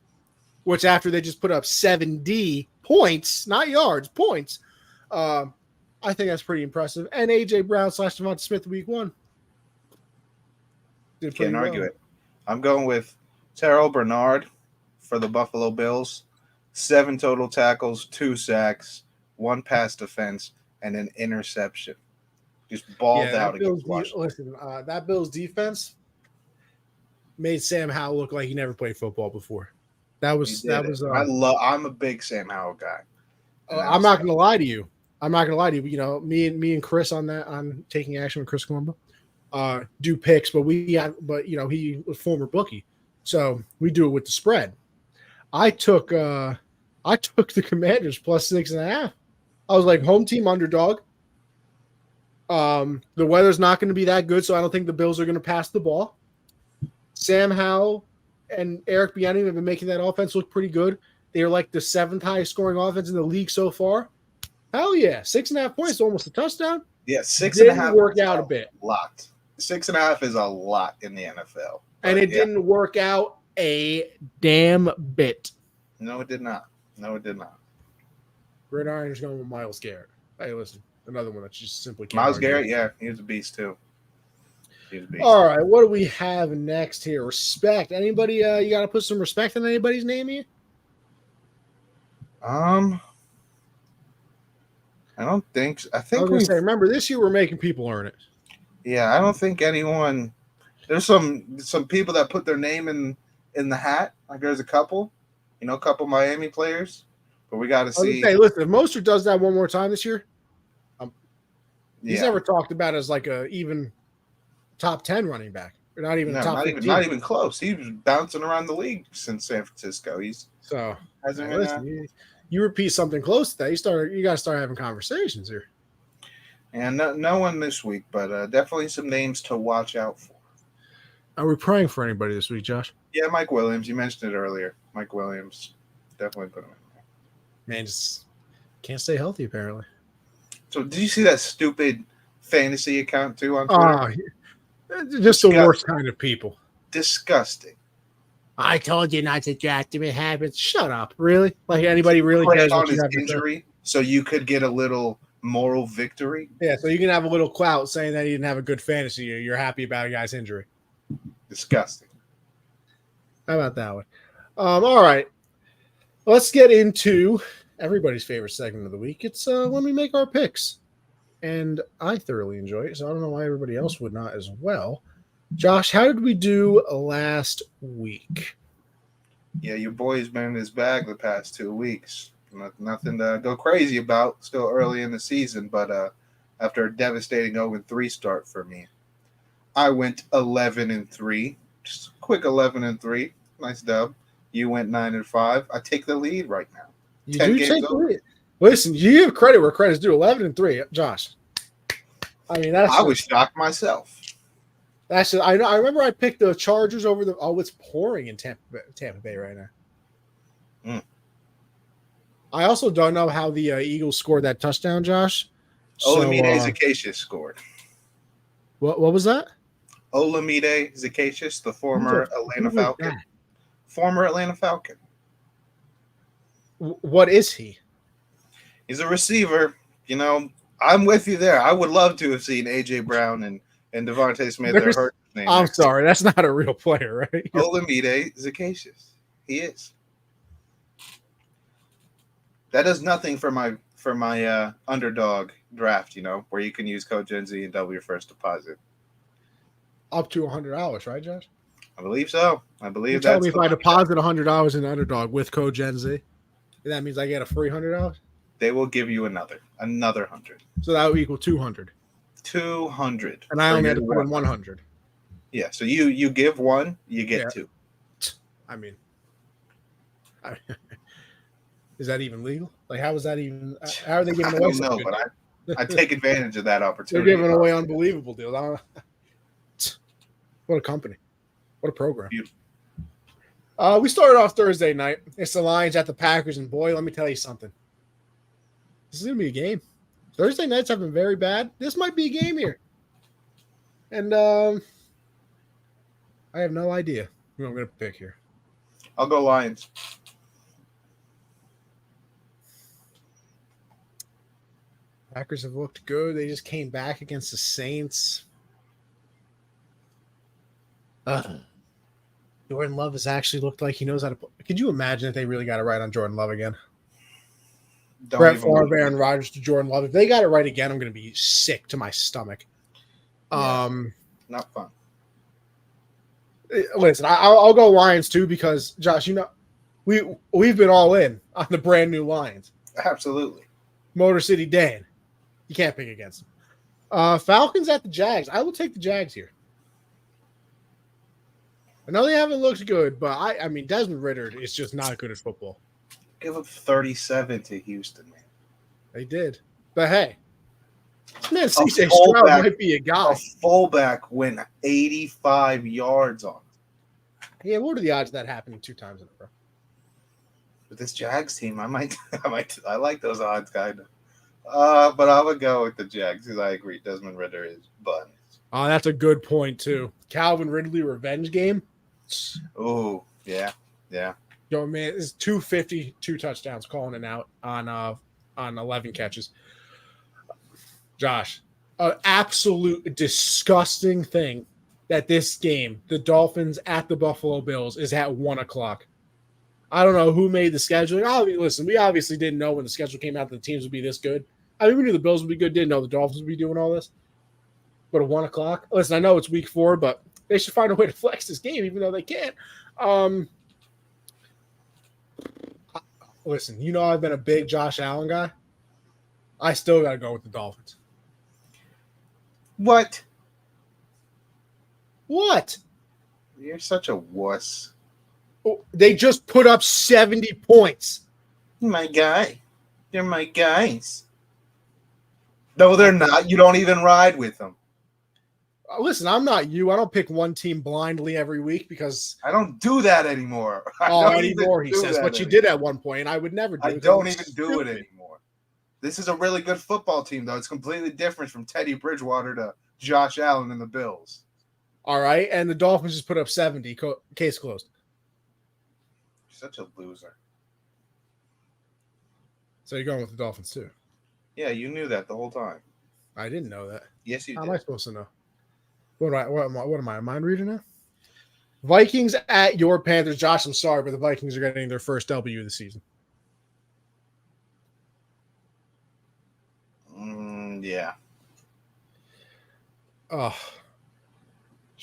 which after they just put up 70 points, not yards, points. I think that's pretty impressive. And A.J. Brown / Devonta Smith week 1. Can't argue it. I'm going with Terrell Bernard for the Buffalo Bills. 7 total tackles, 2 sacks, 1 pass defense, and an interception. Just balled out against Washington. Listen, that Bills defense made Sam Howell look like he never played football before. I'm a big Sam Howell guy. I'm not going to lie to you. Me and Chris on Taking Action with Chris Colombo do picks, but he was a former bookie, so we do it with the spread. I took the Commanders plus 6.5. I was like home team underdog. The weather's not going to be that good, so I don't think the Bills are going to pass the ball. Sam Howell and Eric Bieniemy have been making that offense look pretty good. They are like the 7th highest scoring offense in the league so far. Hell yeah, 6.5 points, almost a touchdown. Yeah, 6.5 work out a bit. Lot. 6.5 is a lot in the NFL, and it didn't work out a damn bit. No, it did not. Gridiron's going with Myles Garrett. Hey, listen, another one that's just simply can't. Myles Garrett, yeah, he was a beast too. All right, what do we have next here? Respect. Anybody? You got to put some respect in anybody's name here. I don't think. I think I was going to say. Remember, this year we're making people earn it. Yeah, I don't think anyone. There's some people that put their name in the hat. Like there's a couple Miami players, but we got to see. Hey, listen, if Mostert does that one more time this year, he's never talked about as like a even top 10 running back, or not even top 15. Not even close. He was bouncing around the league since San Francisco. You repeat something close to that, you got to start having conversations here. And no one this week, but definitely some names to watch out for. Are we praying for anybody this week, Josh? Yeah, Mike Williams. You mentioned it earlier. Mike Williams, definitely put him in there. Man, just can't stay healthy apparently. So did you see that stupid fantasy account too on Twitter. Just the worst kind of people. Disgusting. I told you not to draft him. It happens. Shut up. Really? Like anybody really cares on his injury, so you could get a little moral victory. Yeah, so you can have a little clout saying that he didn't have a good fantasy year. You're happy about a guy's injury. Disgusting. How about that one? All right. Let's get into everybody's favorite segment of the week. It's when we make our picks. And I thoroughly enjoy it, so I don't know why everybody else would not as well. Josh, how did we do last week? Yeah, your boy's been in his bag the past 2 weeks. Nothing to go crazy about. Still early in the season, but after a devastating 0-3 start for me, I went 11-3. Just a quick 11-3. Nice dub. You went 9-5. I take the lead right now. You do take the lead. Listen, you give credit where credit's due. 11-3, Josh. I mean, I was shocked myself. That's just, I know. I remember I picked the Chargers over the. Oh, it's pouring in Tampa Bay right now. I also don't know how the Eagles scored that touchdown, Josh. Olamide Zacchaeus scored. What was that? Olamide Zacchaeus, the former Atlanta Falcon. Former Atlanta Falcon. What is he? He's a receiver. You know, I'm with you there. I would love to have seen A.J. Brown and Devontae Smith. I'm sorry, that's not a real player, right? Olamide Zacchaeus. He is. That does nothing for my underdog draft, you know, where you can use code Gen Z and double your first deposit. Up to $100, right, Josh? I believe so. I believe you tell me if I deposit $100 in Underdog with code Gen Z, that means I get a free $100? They will give you another 100. So that would equal 200. 200. And I only had to put in 100. Yeah, so you give one, you get two. I mean, is that even legal? Like, how is that even? How are they giving away? I don't know, but I take advantage of that opportunity. They're giving away unbelievable deals. What a company. What a program. We started off Thursday night. It's the Lions at the Packers, and boy, let me tell you something. This is going to be a game. Thursday nights have been very bad. This might be a game here. And I have no idea who I'm going to pick here. I'll go Lions. Packers have looked good. They just came back against the Saints. Jordan Love has actually looked like he knows how to play. Could you imagine if they really got it right on Jordan Love again? Brett Favre, Aaron Rodgers to Jordan Love. If they got it right again, I'm going to be sick to my stomach. Yeah, not fun. Listen, I'll go Lions too because, Josh, you know, we've been all in on the brand new Lions. Absolutely. Motor City Dan. You can't pick against them. Falcons at the Jags. I will take the Jags here. I know they haven't looked good, but I mean, Desmond Ridder is just not good at football. Give up 37 to Houston, man. They did. But hey, man, C.J. Stroud might be a guy. A fullback went 85 yards on him. Yeah, what are the odds of that happening 2 times in a row? With this Jags team, I like those odds kind of. But I would go with the Jags because I agree. Desmond Ridder is buns. Oh, that's a good point too. Calvin Ridley revenge game. Oh, yeah. Yo, man, it's 250, 2 touchdowns, calling it out on 11 catches. Josh, an absolute disgusting thing that this game, the Dolphins at the Buffalo Bills, is at 1:00. I don't know who made the scheduling. Oh, listen, we obviously didn't know when the schedule came out that the teams would be this good. I mean, we knew the Bills would be good. Didn't know the Dolphins would be doing all this. But at 1:00, listen, I know it's week 4, but they should find a way to flex this game, even though they can't. Listen, you know I've been a big Josh Allen guy. I still got to go with the Dolphins. What? You're such a wuss. They just put up 70 points. My guy. They're my guys. No, they're not. You don't even ride with them. Listen, I'm not you. I don't pick one team blindly every week because I don't do that anymore. Anymore, he says. But you did at one point, and I would never do it. I don't even do it anymore. This is a really good football team, though. It's completely different from Teddy Bridgewater to Josh Allen and the Bills. All right, and the Dolphins just put up 70. Case closed. Such a loser. So you're going with the Dolphins too? Yeah, you knew that the whole time. I didn't know that. Yes, you How did. am I supposed to know? What am I mind reading now? Vikings at your Panthers. Josh, I'm sorry, but the Vikings are getting their first W of the season. Yeah. Oh,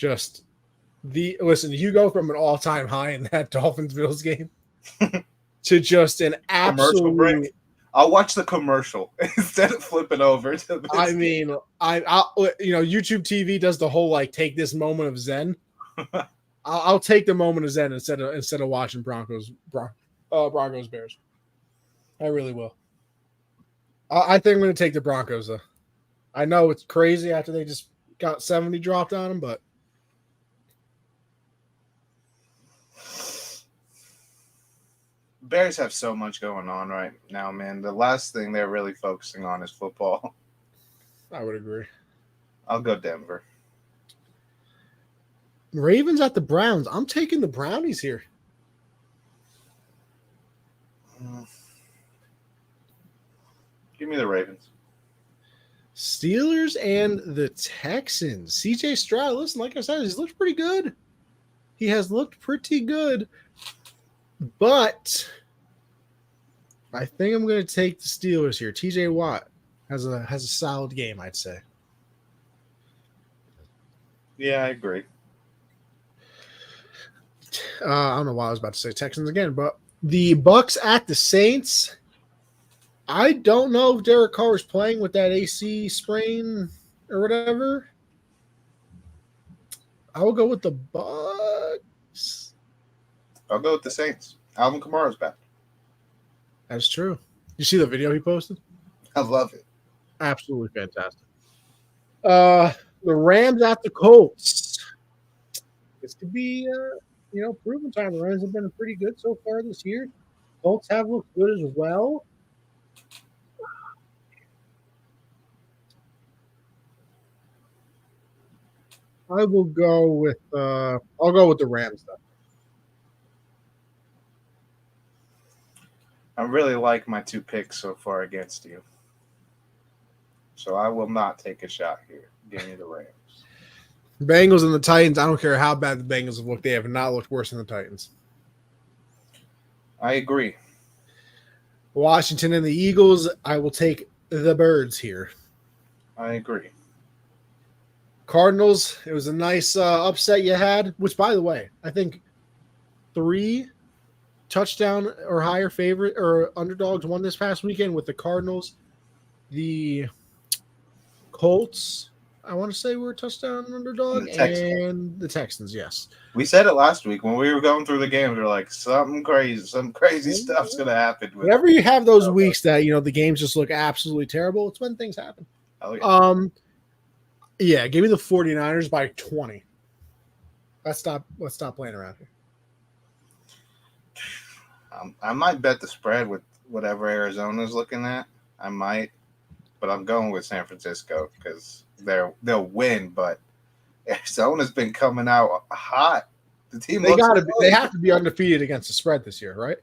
listen. You go from an all-time high in that Dolphins Bills game to just an Commercial break. absolute. I'll watch the commercial instead of flipping over to this. I mean, I'll YouTube TV does the whole like take this moment of zen. I'll take the moment of zen instead of watching Broncos Bears. I really will. I think I'm going to take the Broncos though. I know it's crazy after they just got 70 dropped on them, but Bears have so much going on right now, man. The last thing they're really focusing on is football. I would agree. I'll go Denver. Ravens at the Browns. I'm taking the Brownies here. Give me the Ravens. Steelers and the Texans. CJ Stroud, listen, like I said, he's looked pretty good. He has looked pretty good. But I think I'm going to take the Steelers here. TJ Watt has a solid game, I'd say. Yeah, I agree. I don't know why I was about to say Texans again, but the Bucks at the Saints. I don't know if Derek Carr is playing with that AC sprain or whatever. I will go with the Bucks. I'll go with the Saints. Alvin Kamara's back. That's true. You see the video he posted? I love it. Absolutely fantastic. The Rams at the Colts. This could be, proven time. The Rams have been pretty good so far this year. Colts have looked good as well. I'll go with the Rams though. I really like my two picks so far against you. So I will not take a shot here. Give me the Rams. Bengals and the Titans. I don't care how bad the Bengals have looked. They have not looked worse than the Titans. I agree. Washington and the Eagles. I will take the Birds here. I agree. Cardinals. It was a nice upset you had, which, by the way, I think 3 touchdown or higher favorite or underdogs won this past weekend with the Cardinals. The Colts, I want to say, were a touchdown underdog, and the Texans, yes. We said it last week when we were going through the games. We were like, some crazy stuff's going to happen. Whenever you have those weeks that, the games just look absolutely terrible, it's when things happen. Oh, yeah. Give me the 49ers by 20. Let's stop playing around here. I might bet the spread with whatever Arizona's looking at. I might, but I'm going with San Francisco because they'll win. But Arizona's been coming out hot. The team they have to be undefeated against the spread this year, right?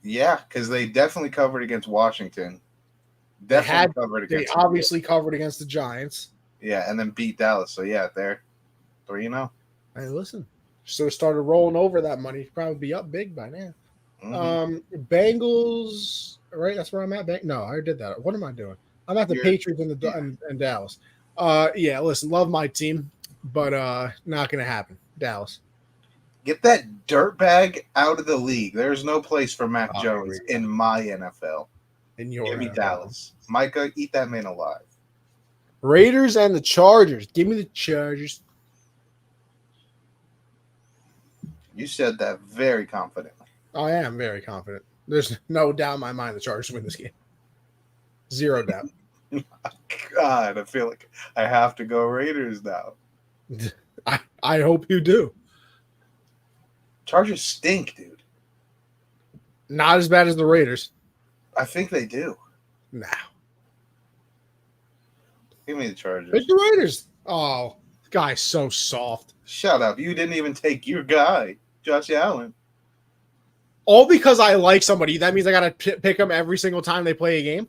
Yeah, because they definitely covered against Washington. They obviously covered against the Giants. Yeah, and then beat Dallas. So yeah, they're 3-0. Hey, listen, so started rolling over that money. Probably be up big by now. Mm-hmm. Bengals, right? That's where I'm at. No, I did that. What am I doing? I'm at the Patriots and Dallas. Yeah, listen, love my team, but not going to happen. Dallas. Get that dirtbag out of the league. There's no place for Mac Jones in my NFL. In your Give me NFL. Dallas. Micah, eat that man alive. Raiders and the Chargers. Give me the Chargers. You said that very confidently. I am very confident. There's no doubt in my mind the Chargers win this game. 0 doubt. God, I feel like I have to go Raiders now. I hope you do. Chargers stink, dude. Not as bad as the Raiders. I think they do. Nah. Give me the Chargers. Pick the Raiders. Oh, the guy's so soft. Shut up. You didn't even take your guy, Josh Allen. All because I like somebody. That means I got to pick them every single time they play a game?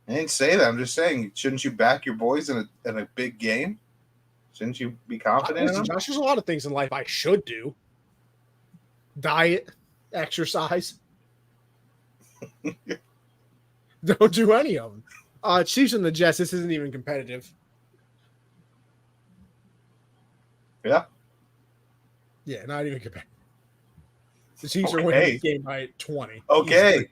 I didn't say that. I'm just saying, shouldn't you back your boys in a big game? Shouldn't you be confident in them? Josh, there's a lot of things in life I should do. Diet, exercise. Don't do any of them. Chiefs and the Jets, this isn't even competitive. Yeah. Yeah, not even competitive. The Chiefs are winning the game by 20. Okay. Easily.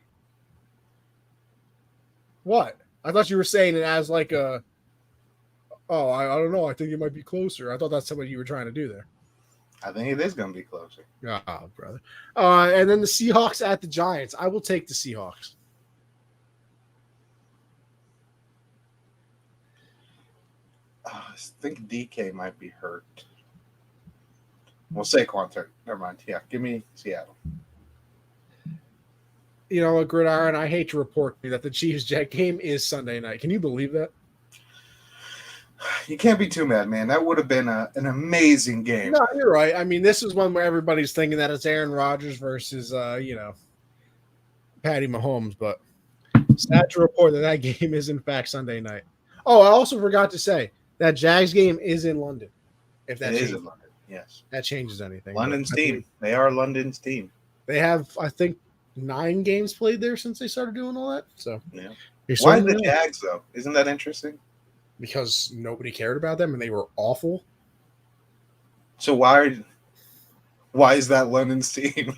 What? I thought you were saying it as like a, oh, I don't know. I think it might be closer. I thought that's what you were trying to do there. I think it is going to be closer. Oh, brother. And then the Seahawks at the Giants. I will take the Seahawks. I think DK might be hurt. Well, Saquon hurt. Never mind. Yeah, give me Seattle. You know what, Gridiron? I hate to report to you that the Chiefs-Jet game is Sunday night. Can you believe that? You can't be too mad, man. That would have been an amazing game. No, you're right. I mean, this is one where everybody's thinking that it's Aaron Rodgers versus, Patty Mahomes. But sad to report that game is, in fact, Sunday night. Oh, I also forgot to say that Jags game is in London. If that is in London, yes. That changes anything. London's team. They are London's team. They have, I think, 9 games played there since they started doing all that. So, yeah. Why the Jags, though? Isn't that interesting? Because nobody cared about them and they were awful. So why is that London's team?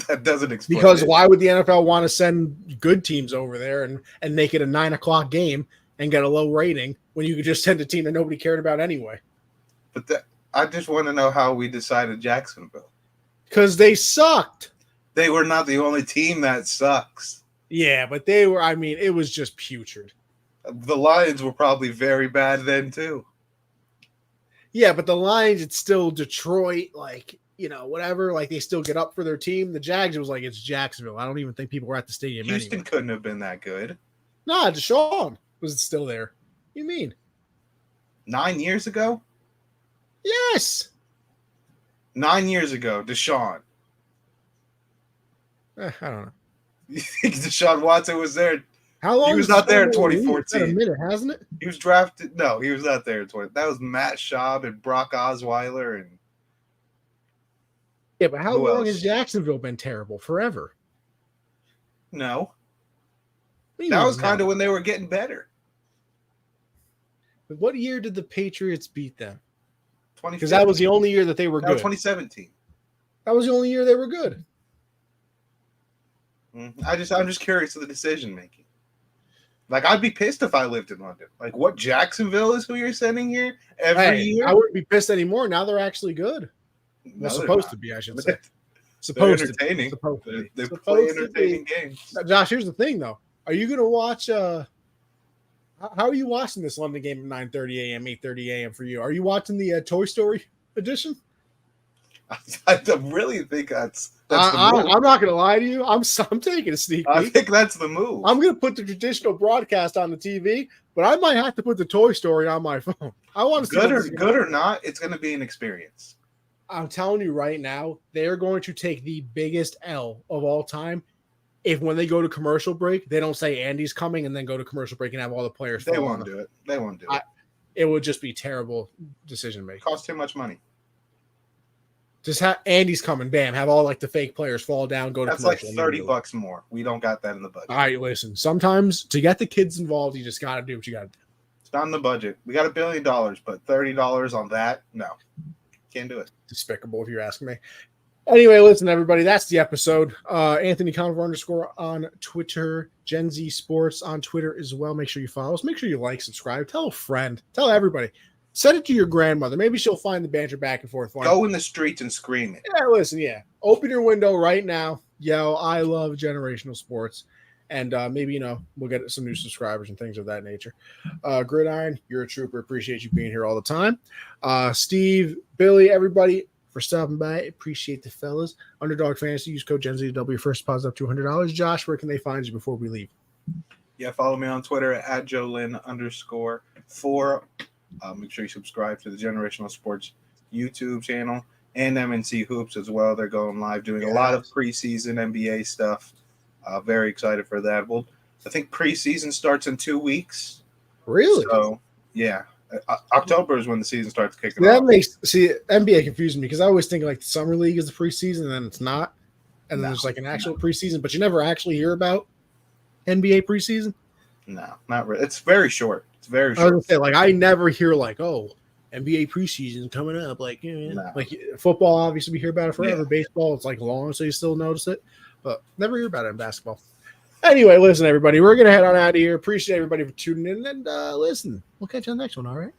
That doesn't explain. Because why would the NFL want to send good teams over there and make it a 9:00 game and get a low rating when you could just send a team that nobody cared about anyway? But I just want to know how we decided Jacksonville. Because they sucked. They were not the only team that sucks. Yeah, but they were, I mean, it was just putrid. The Lions were probably very bad then, too. Yeah, but the Lions, it's still Detroit, whatever. Like, they still get up for their team. The Jags, it was like, it's Jacksonville. I don't even think people were at the stadium Houston couldn't have been that good. Nah, Deshaun was still there. What do you mean? 9 years ago? Yes. 9 years ago, Deshaun. I don't know. You think Deshaun Watson was there? How long? He was not there in 2014. It's been a minute, hasn't it? He was drafted. No, he was not there in 20. That was Matt Schaub and Brock Osweiler and. Yeah, but how long has Jacksonville been terrible? Forever. No. That was kind of when they were getting better. But what year did the Patriots beat them? Because that was the only year that they were good. 2017. That was the only year they were good. I'm just curious of the decision making. Like, I'd be pissed if I lived in London. Like, what, Jacksonville is who you're sending here every year? I wouldn't be pissed anymore. Now they're actually good. No, well, supposed to be, I should say. Supposed entertaining. They play entertaining games. Josh, here's the thing, though. Are you going to watch how are you watching this London game at 9:30 a.m., 8:30 a.m. for you? Are you watching the Toy Story edition? I really think that's the move. I'm not going to lie to you. I'm taking a sneak peek. I think that's the move. I'm going to put the traditional broadcast on the TV, but I might have to put the Toy Story on my phone. I want to see good or not, it's going to be an experience. I'm telling you right now, they're going to take the biggest L of all time if when they go to commercial break, they don't say Andy's coming and then go to commercial break and have all the players. They won't do it. They won't do it. It would just be terrible decision making. Cost too much money. Just have Andy's coming, bam, have all like the fake players fall down, go to commercial. That's like $30 more. We don't got that in the budget. All right, listen. Sometimes to get the kids involved, you just got to do what you got to do. It's not in the budget. We got $1 billion, but $30 on that, no. Can't do it. Despicable if you're asking me. Anyway, listen, everybody, that's the episode. Anthony Conover _ on Twitter, Gen Z Sports on Twitter as well. Make sure you follow us. Make sure you like, subscribe, tell a friend, tell everybody. Send it to your grandmother. Maybe she'll find the banter back and forth. Go in the streets and scream it. Yeah, listen, yeah. Open your window right now. Yell, I love generational sports. And maybe, we'll get some new subscribers and things of that nature. Gridiron, you're a trooper. Appreciate you being here all the time. Steve, Billy, everybody, for stopping by. Appreciate the fellas. Underdog Fantasy, use code GenZW. First deposit up to $100. Josh, where can they find you before we leave? Yeah, follow me on Twitter at @JoeLynn_4. Make sure you subscribe to the Generational Sports YouTube channel and MNC Hoops as well. They're going live, doing a lot of preseason NBA stuff. Very excited for that. Well, I think preseason starts in 2 weeks. Really? So, yeah. October is when the season starts kicking That off. NBA confused me because I always think like the summer league is the preseason and then it's not. And then there's like an actual preseason, but you never actually hear about NBA preseason. No, not really. It's very short. It's very short. I was gonna say, like, I never hear like, oh, NBA preseason coming up. Like, like football, obviously we hear about it forever. Yeah. Baseball, it's like long, so you still notice it, but never hear about it in basketball. Anyway, listen, everybody, we're gonna head on out of here. Appreciate everybody for tuning in, and listen, we'll catch you on the next one. All right.